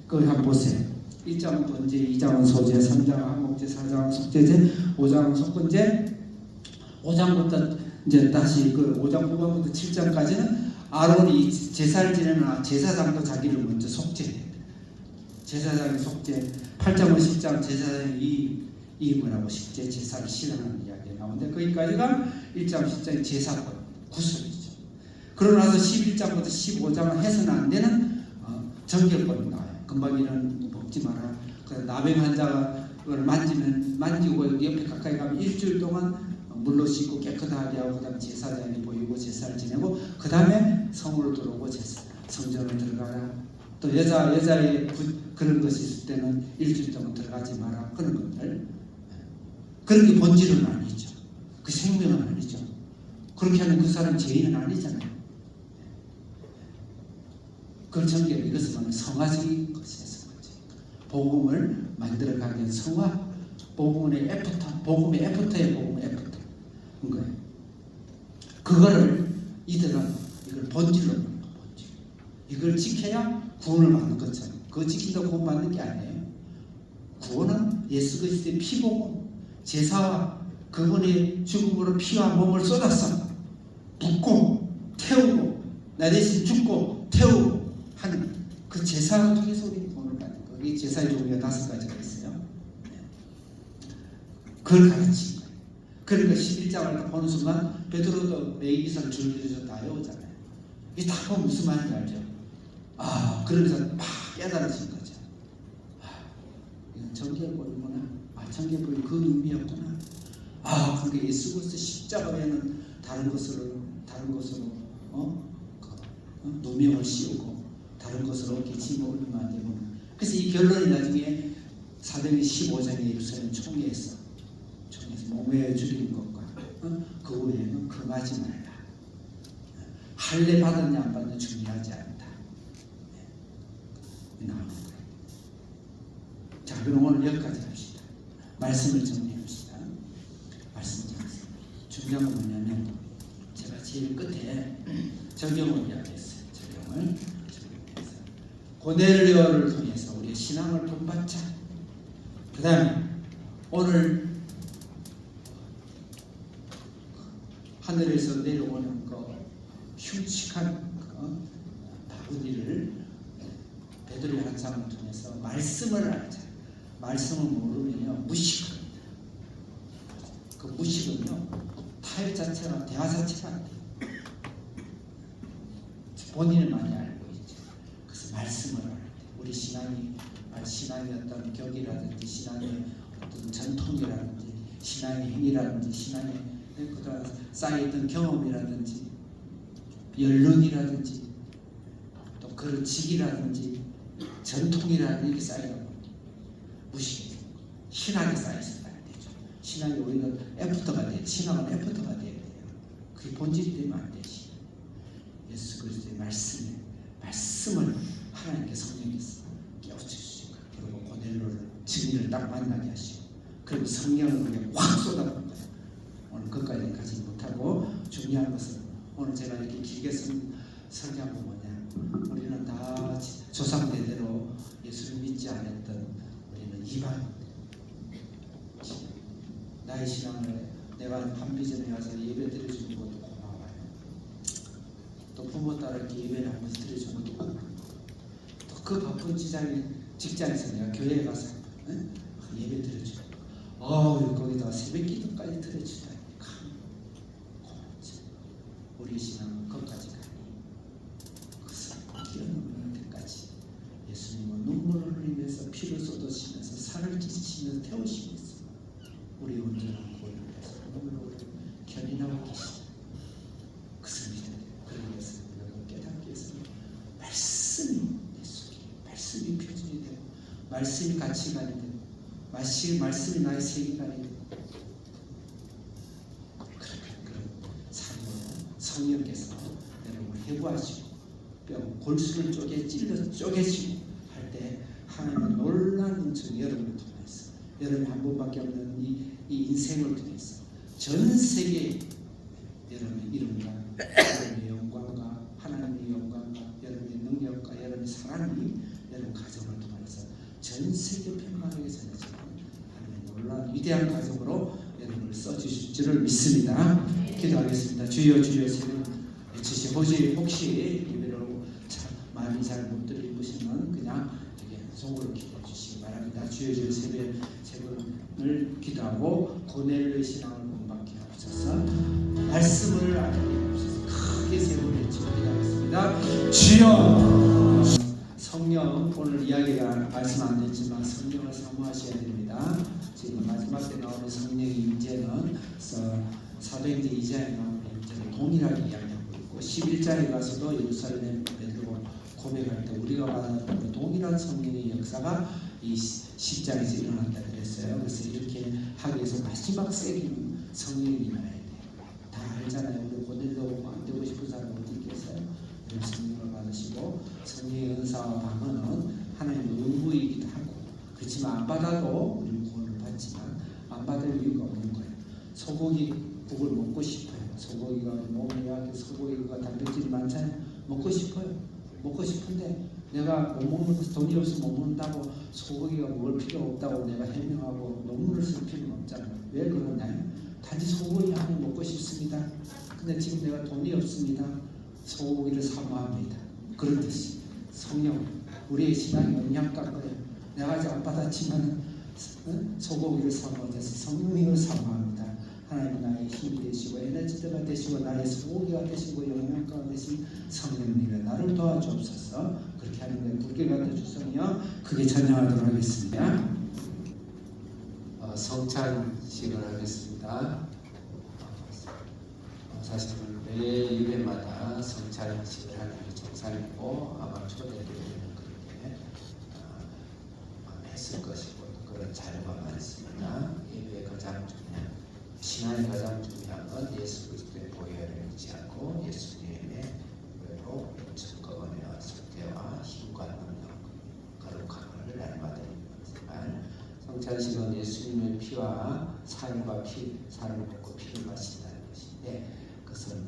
그걸 한번 보세요. 1장은 번제, 2장은 소제, 3장은 한목제, 4장은 속죄제, 5장은 속건제. 5장부터 이제 다시 그 5장 후반부터 7장까지는 아론이 제사를 지내는 제사장도 자기를 먼저 속죄해요. 제사장의 속죄. 8장과 10장 제사장의 이 뭐라고 십제 제사를 실행하는 이야기가 나오는데 거기까지가 1장 10장의 제사권 구슬이죠. 그러고 나서 11장부터 15장은 해서는 안 되는 정결권이 나와요. 금방이는 먹지 마라. 그래서 나병 환자를 만지고 옆에 가까이 가면 일주일 동안 물로 씻고 깨끗하게 하고 그 다음에 제사장이 보이고 제사를 지내고 그 다음에 성으로 들어오고 성전을 들어가라. 또 여자의 그런 것이 있을 때는 일주일 동안 들어가지 마라. 그런 것들. 그런 게 본질은 아니죠. 그 생명은 아니죠. 그렇게 하면 그 사람 죄인은 아니잖아요. 그걸 정결 이것을 말하면 성화적인 것이에요. 복음을 만들어가기 위한 성화. 복음의 애프터. 복음의 애프터의 복음의 애프터. 거예요. 그거를 이들은 이걸 본질로 보는 거 본질. 이걸 지켜야 구원을 받는 것처럼. 그거 지킨다고 구원 받는 게 아니에요. 구원은 예수 그리스도의 피복음, 제사와 그분의 죽음으로 피와 몸을 쏟아서 붓고 태우고 나 대신 죽고 태우고 하는 그 제사를 통해서 우리 구원을 받는 거. 이 제사의 종류가 5가지가 있어요. 그걸 가르치는 거예요. 그러니까 11장을 보는 순간 베드로도 매기선 줄줄이 다 외우잖아요. 이게 다 보면 무슨 말인지 알죠? 그러면서 막 깨달아진 거죠. 이건 정결권이구나. 정결권이 그 의미였구나. 그러니까 예수 그리스도 십자가 외에는 다른 것으로 누명을 씌우고 다른 것으로 이렇게 짐을 안 되고. 그래서 이 결론이 나중에 사도행전 15장에 예루살렘 총회에서 몸에 죽이는 것과 그 외에는 금하지 말라. 할례 받았냐 안 받느냐 중요하지 않다. 나오는 거예요. 자, 그럼 오늘 여기까지 합시다. 말씀을 정리합시다. 말씀 정리. 중요한 건 뭐냐면 제가 제일 끝에 적용을 이야기했어요. 적용을 고넬료를 통해서 우리의 신앙을 본받자. 그 다음에 오늘 하늘에서 내려오는 그 흉측한 바구니를 베드로의 환상을 통해서 말씀을 알자. 말씀을 모르면요 무식합니다. 그 무식은요 타협 자체가 대화 자체가 안 돼요. 본인을 많이 알고 있죠. 그래서 말씀을 알 때 우리 신앙의 어떤 격이라든지 신앙의 어떤 전통이라든지 신앙의 행위라든지 신앙의 그동안 쌓여있던 경험이라든지 연륜이라든지 또 그런 직이라든지 전통이라든지 이렇게 쌓여있는 무식이 신학에 쌓여있으면 안 되죠. 신학이 우리가 애프터가 돼요. 신학은 애프터가 돼야 돼요. 그게 본질이 되면 안 되지. 예수 그리스도의 말씀을 하나님께 성령께서 깨우쳐주시고 그리고 고넬료를 증인을 딱 만나게 하시고 그리고 성령을 그냥 확 쏟아붓는 거예요. 오늘 그것까지 가지 못하고 중요한 것은 오늘 제가 이렇게 길게 설교한 건 뭐냐. 우리는 다 조상대대로 예수를 믿지 않았던 우리는 이방. 나의 신앙을 내가 한비전에 가서 예배 드려주는 것도 고마워요. 또 부모 따라 이렇게 예배를 한 번씩 드려주는 것도 고마워요. 또 그 바쁜 직장에서 내가 교회에 가서 예배 드려주고 거기다가 새벽 기도까지 드려주다. 우리 신앙은 거기까지 가니 그것을 뛰어넘는 데까지 예수님은 눈물을 흘리면서 피를 쏟으시면서 살을 찢으시면서 태우시면서 우리 온전한 구원을 위해서 눈물을 견인하고 계시다. 그것을 믿어야 돼요. 그러기 위해서 우리가 깨닫기 위해서는 말씀이 표준이 되고 말씀이 가치관이 되고 말씀이 나의 세계관이 되고 그런 삶으로 성령께서 여러분을 해부하시고 뼈, 골수를 쪼개지고 할 때 하나님은 놀라운 은총이 여러분을 통해서 여러분이 한 번밖에 없는 이 인생을 통해서 전 세계 여러분의 이름과 여러분의 영광과 하나님의 영광과 여러분의 능력과 여러분의 사랑이 여러분 가정을 통해서 전 세계 평강하게 전해지는 하나님의 놀라운 위대한 가정으로 여러분을 써주실 줄을 믿습니다. 기도하겠습니다. 주여 주여 세는 외치시 혹시 예배를 마음이 잘 못 드리시면 그냥 이렇게 속으로 기도해 주시기 바랍니다. 주여 주여 세번을 기도하고 고넬의 신앙을 본받게 하옵소서. 말씀을 알게 하옵소서. 크게 세 번 외치고 기도하겠습니다. 주여. 성령, 오늘 이야기가 말씀 안 됐지만 성령을 사모하셔야 됩니다. 지금 마지막 때 나오는 성령의 임재는 사도행전 2장에 나오는 임재는 동일하게 이야기하고 있고 11장에 가서도 예루살렘에 베드로가 고백할 때 우리가 받았던 동일한 성령의 역사가 이 10장에서 일어난다 그랬어요. 그래서 이렇게 하기 위해서 마지막 세기는 성령이 임해야 돼요. 다 알잖아요. 우리 고넬로 안 되고 싶은 사람 어디 있겠어요? 성령을 받으시고 성령의 은사와 방언은 하나님의 의무이기도 하고 그렇지만 안 받아도 우리는 구원을 받지만 안 받을 이유가 없는 거예요. 소고기 국을 먹고 싶어요. 소고기가 몸에 약해 소고기가 단백질이 많잖아요. 먹고 싶어요. 먹고 싶은데 내가 못 먹는 것을 돈이 없어서 못 먹는다고 소고기가 먹을 필요 없다고 내가 해명하고 논문을 쓸 필요는 없잖아요. 왜 그러냐면 단지 소고기 하나 먹고 싶습니다. 근데 지금 내가 돈이 없습니다. 소고기를 사모합니다. 그렇듯이 성령 우리의 신앙이 영향깎아요. 내가 아직 안 받았지만 소고기를 사모해서 성령을 사모합니다. 하나님 나의 힘이 되시고 에너지가 되시고 나의 소고기가 되시고 영양가가 되신 성령님이 나를 도와주옵소서. 그렇게 하는 데 굳게 갖다 주시며 크게 찬양하도록 하겠습니다. 성찬식을 하겠습니다. 사실 매 예배마다 성찬식을 하는 게 정상이고 아마 초대교회는 그렇게 했을 것이고 그런 자료가 많습니다. 예배의 가장 중요한 신앙의 가장 중요한 건 예수 그리스도의 보혈을 의지하고 예수님의 보혈로 증거하며 속죄와 힘과 능력 거룩함을 날마다 입는 성찬식은 예수님의 피와 살과 살을 먹고 피를 마신다는 것인데 그것은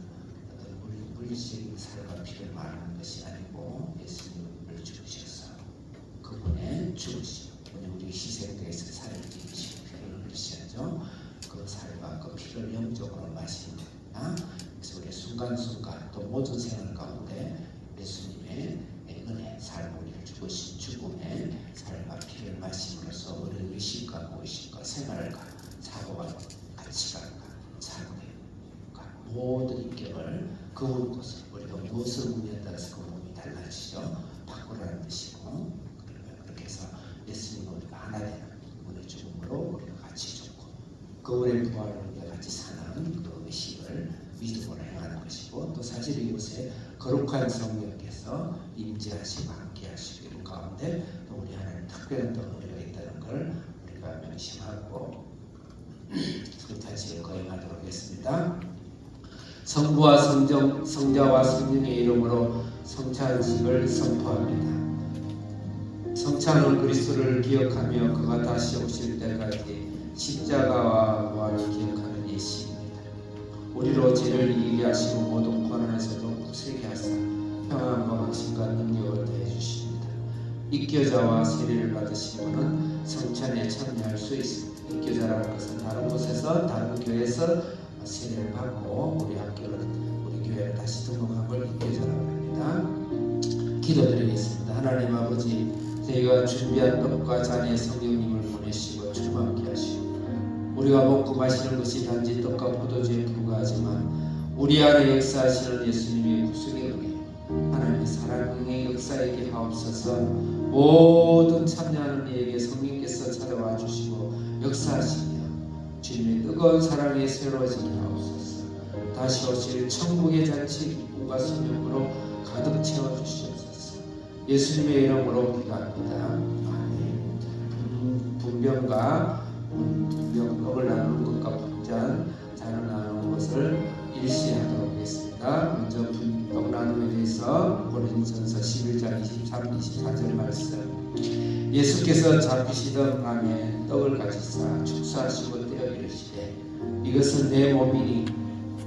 어떤 물리적인 살과 피를 말하는 것이 아니고 예수님을 죽으셔서 그분의 죽으심 우리 희생대에서 살을 지으시고 피를 흘리셔야죠. 그 살과 그 피를 영적으로 마시는 겁니다. 그래서 우리 순간순간 또 모든 생활 가운데 예수님의 은혜, 삶, 우리를 죽으신 죽음의 살과 피를 마심으로써 우리 의식과 무의식과 생활과 사고와 가치관과 삶과 모든 인격을 그분 것을 우리가 무엇을 의미에 따라서 그 몸이 달라지죠. 바꾸라는 뜻이고 그렇게 해서 예수님과 우리가 하나 되는 그분의 죽음으로 우리가 같이 죽고 그분의 부활을 우리가 같이 사는 그 의식을 믿음으로 행하는 것이고 또 사실 이곳에 거룩한 성령께서 임재하시고 함께하시고 이런 가운데 또 우리 하나님 특별한 또 은혜가 있다는 걸 우리가 명심하고 성찬식을 거행하도록 하겠습니다. 성부와 성자와 성령의 이름으로 성찬식을 선포합니다. 성찬은 그리스도를 기억하며 그가 다시 오실 때까지 십자가와 부활을 기억하는 예시입니다. 우리로 죄를 이기게 하시고 모든 고난에서도 구세게 하사 평안과 확신과 능력을 더해 주십니다. 입교자와 세례를 받으신 분은 성찬에 참여할 수 있습니다. 입교자라는 것은 다른 곳에서 다른 교회에서 세례를 받고 우리 학교를 우리 교회를 다시 등록한 걸 입교자라고 합니다. 기도드리겠습니다. 하나님 아버지 저희가 준비한 떡과 잔에 성령님을 보내시고 충만케 하시고 우리가 먹고 마시는 것이 단지 떡과 포도주에 불과하지만 우리 안에 역사하시는 예수님의 구속의 은혜 하나님의 사랑의 역사에게 하옵소서. 모든 참여하는 이에게 성령께서 찾아와 주시고 역사하시며 주님의 뜨거운 사랑에 새로워지게 하옵소서. 다시 오실 천국의 잔치 기쁨과 소명으로 가득 채워주시옵소서. 예수님의 이름으로 기도합니다. 아멘. 분병과 떡을 나누는 것과 잔을 나누는 것을 일시하도록 하겠습니다. 먼저 떡 나눔에 대해서 고린도전서 11장 23, 24절 말씀. 예수께서 잡히시던 밤에 떡을 가지사 축사하시고 떼어 이르시되 이것은 내 몸이니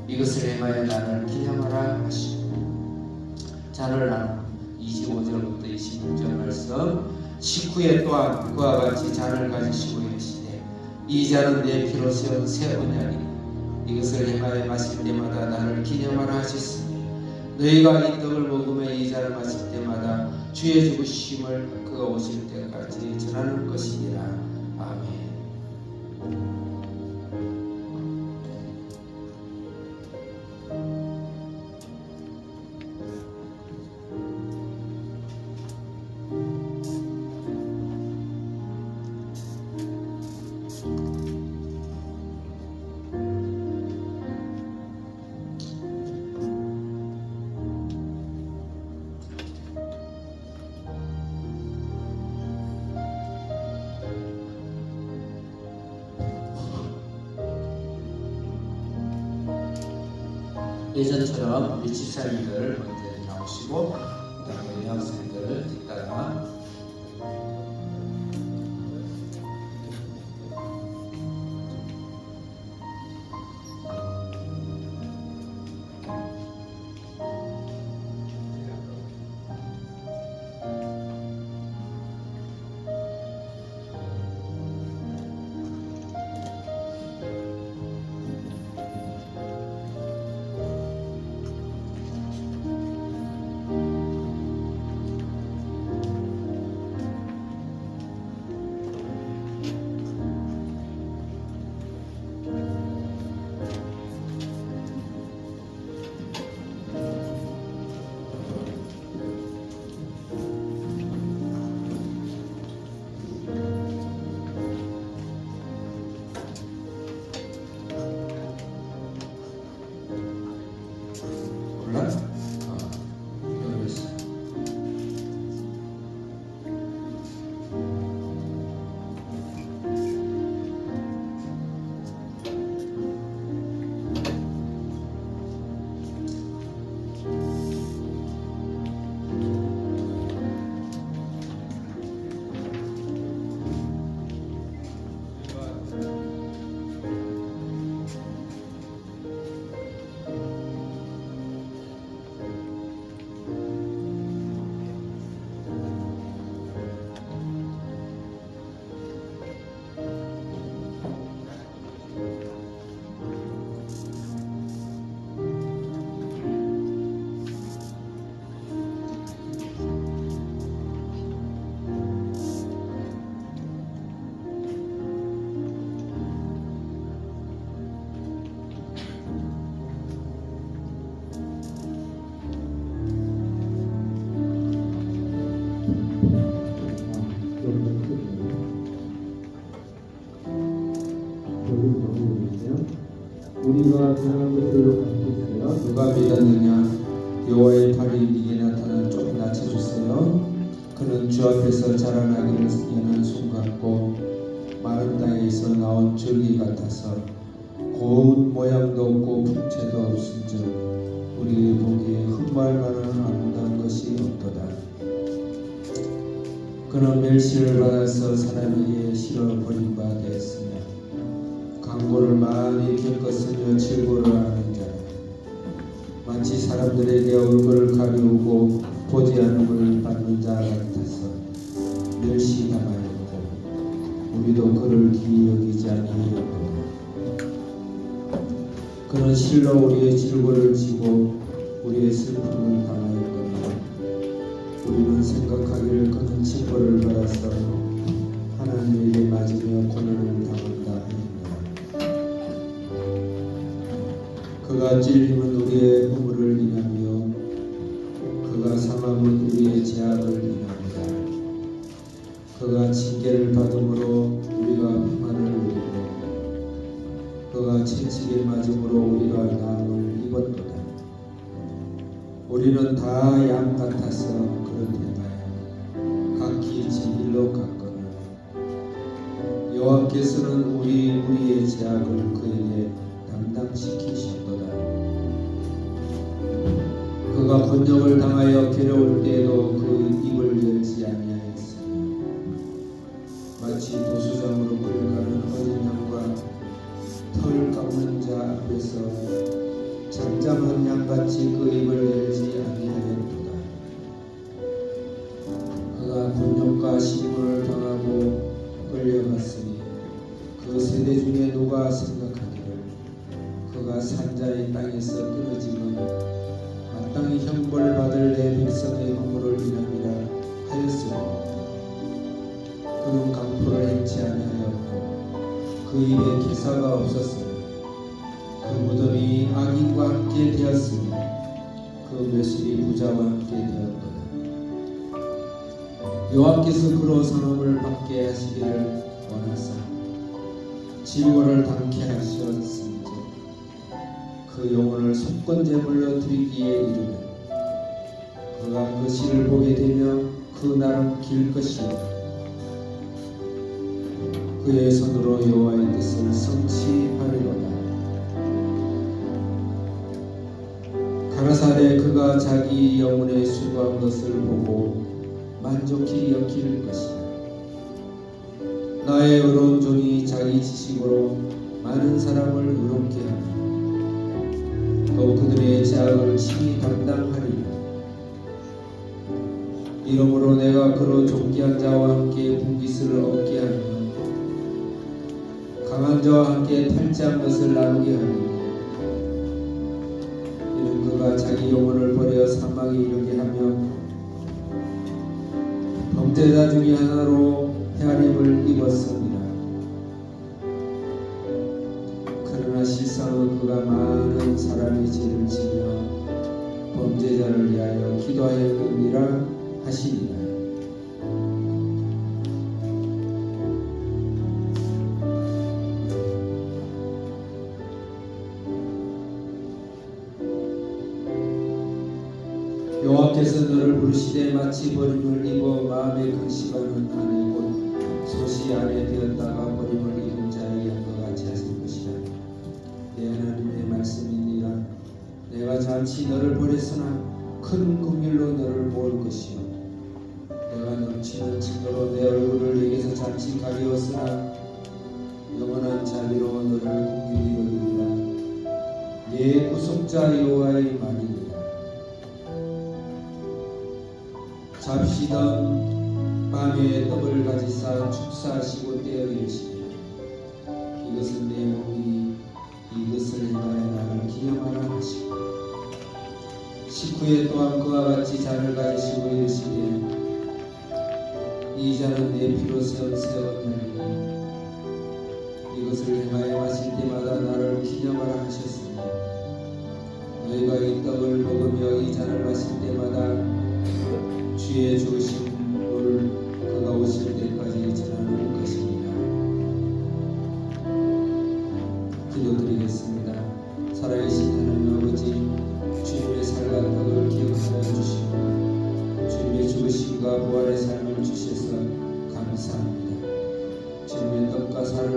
이것을 행하여 나를 기념하라 하시고 잔을 나누고 25절부터 26절 말씀. 식후에 또한 그와 같이 잔을 가지시고 이르시되 이 잔은 내 피로 세운 새 언약이니 이것을 행하여 마실 때마다 나를 기념하라 하셨으니 너희가 이 떡을 먹으며 이 잔을 마실 때마다 주의 죽으심을 그가 오실 때까지 전하는 것이니라. 아멘. 예전처럼 우리 집사님들 먼저 나오시고 그다음에 우리 학생들 뒤따라 올라 이거였어. 우리가 변한 것을 감추세요. 누가 믿었느냐? 여호와의 팔이 네게 나타나 좀 낮춰주세요. 그는 주 앞에서 자라나기를 여는 손 같고 마른 땅에서 나온 줄기 같아서 고운 모양도 없고 풍채도 없은즉 우리 보기에 흠모할만한 아름다운 것이 없도다. 그는 멸시를 받아서 사람에게 실어 버림바 되었으며 강고를 많이 겪었으며 질고를 하는 자라. 마치 사람들에게 얼굴을 가리우고 보지 않음을 받는 자 같아서 멸시당하였고 우리도 그를 기이 여기지 아니하였고 그는 실로 우리의 질고를 지고 우리의 슬픔을 당하였거니와 우리는 생각하기를 그는 징벌을 받아서 하나님에게 맞으며 고난을 당한다 하였노라. 그가 찔림은 우리의 허물을 인하며 그가 상함은 우리의 죄악을 인합니다. 그가 징계를 받음으로 우리가 평안을 누리고 그가 채찍에 맞음으로 우리가 나음을 입었도다. 우리는 다 양 같아서 그를 행하여 각기 지 길로 갔거늘 여호와께서는 우리의 죄악을 그에게 담당시키셨도다. 그가 그가 곤욕을 당하여 괴로울 때에도 그 입을 열지 아니하였으며 마치 도수장으로 끌려가는 어린 양과 털 깎는 자 앞에서 잠잠한 양같이 그 입을 열지 아니하였도다. 그가 곤욕과 시부를 당하고 끌려갔으니 그 세대 중에 누가 생각하기를 그가 산자의 땅에서 끊어지면 마땅히 형벌받을 내 백성의 허물을 인함이라 하였으니 그는 강포를 행치 아니하였고 그 입에 기사가 없었으니 그 무덤이 악인과 함께 되었으니 그 묘실이 부자와 함께 되었도다. 여호와께서 그로 상함을 받게 하시기를 원하사 질고를 당케 하셨은즉 그 영혼을 속건제물로 드리기에 이르면 그가 그 시를 보게 되며 그 날은 길 것이요 그의 손으로 여호와의 뜻을 성취하리로다. 가라사대 그가 자기 영혼의 수고한 것을 보고 만족히 여길 것이다. 나의 의로운 종이 자기 지식으로 많은 사람을 의롭게 하며 또 그들의 죄악을 친히 담당하리라. 이러므로 내가 그로 존귀한 자와 함께 분깃을 얻게 하며 강한 자와 함께 탈취한 것을 나누게 하리니 이는 그가 자기 영혼을 버려 사망에 이르게 하며 범죄자 중에 하나로 헤아림을 입었습니다. 그러나 실상은 그가 많은 사람의 죄를 지며 범죄자를 위하여 기도하였느니라 하시니라. 여호와께서 너를 부르시되 마치 버림을 입어 마음에 근심하는 아내 곧 소시 아내 되었다가 버림을 입은 자의 양과 같이 하실 것이라. 내 하나님의 말씀이니라. 내가 잠시 너를 버렸으나 큰 긍휼로 너를 모을 것이요 내가 넘치는 증거로 내 얼굴을 내게서 잠시 가리웠으나 영원한 자비로 너를 긍휼히 여기리라. 내 구속자 여호와의 말이니라. 잡시던 밤에 떡을 가지사 축사하시고 떼어 예시며 이것은 내 몸이니 이것을 행하여 나를 기념하라 하시고 식후에 또한 그와 같이 잔을 가지시고 이르시되 이 잔은 내 피로 세운 새 언약이니 이것을 행하여 마실 때마다 나를 기념하라 하셨으니 너희가 이 떡을 먹으며 이 잔을 마실 때마다 주의 주신 물 그가 오실 때까지 전하는 것입니다. 기도드리겠습니다. 살아계신 하나님 아버지, 주님의 살과 떡을 기억하여 주시고 주님의 죽으심과 부활의 삶을 주셔서 감사합니다. 주님의 떡과 살을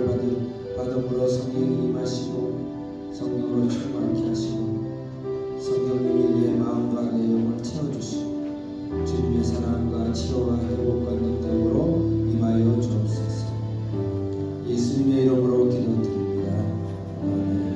받음으로 성령이 임하시고 성령으로 충만케 하시고 성령님이 내 마음과 내 영을 채워주시고 주님의 사랑과 치료와 회복과 능력으로 임하여 주옵소서. 예수님의 이름으로 기도드립니다. 아멘.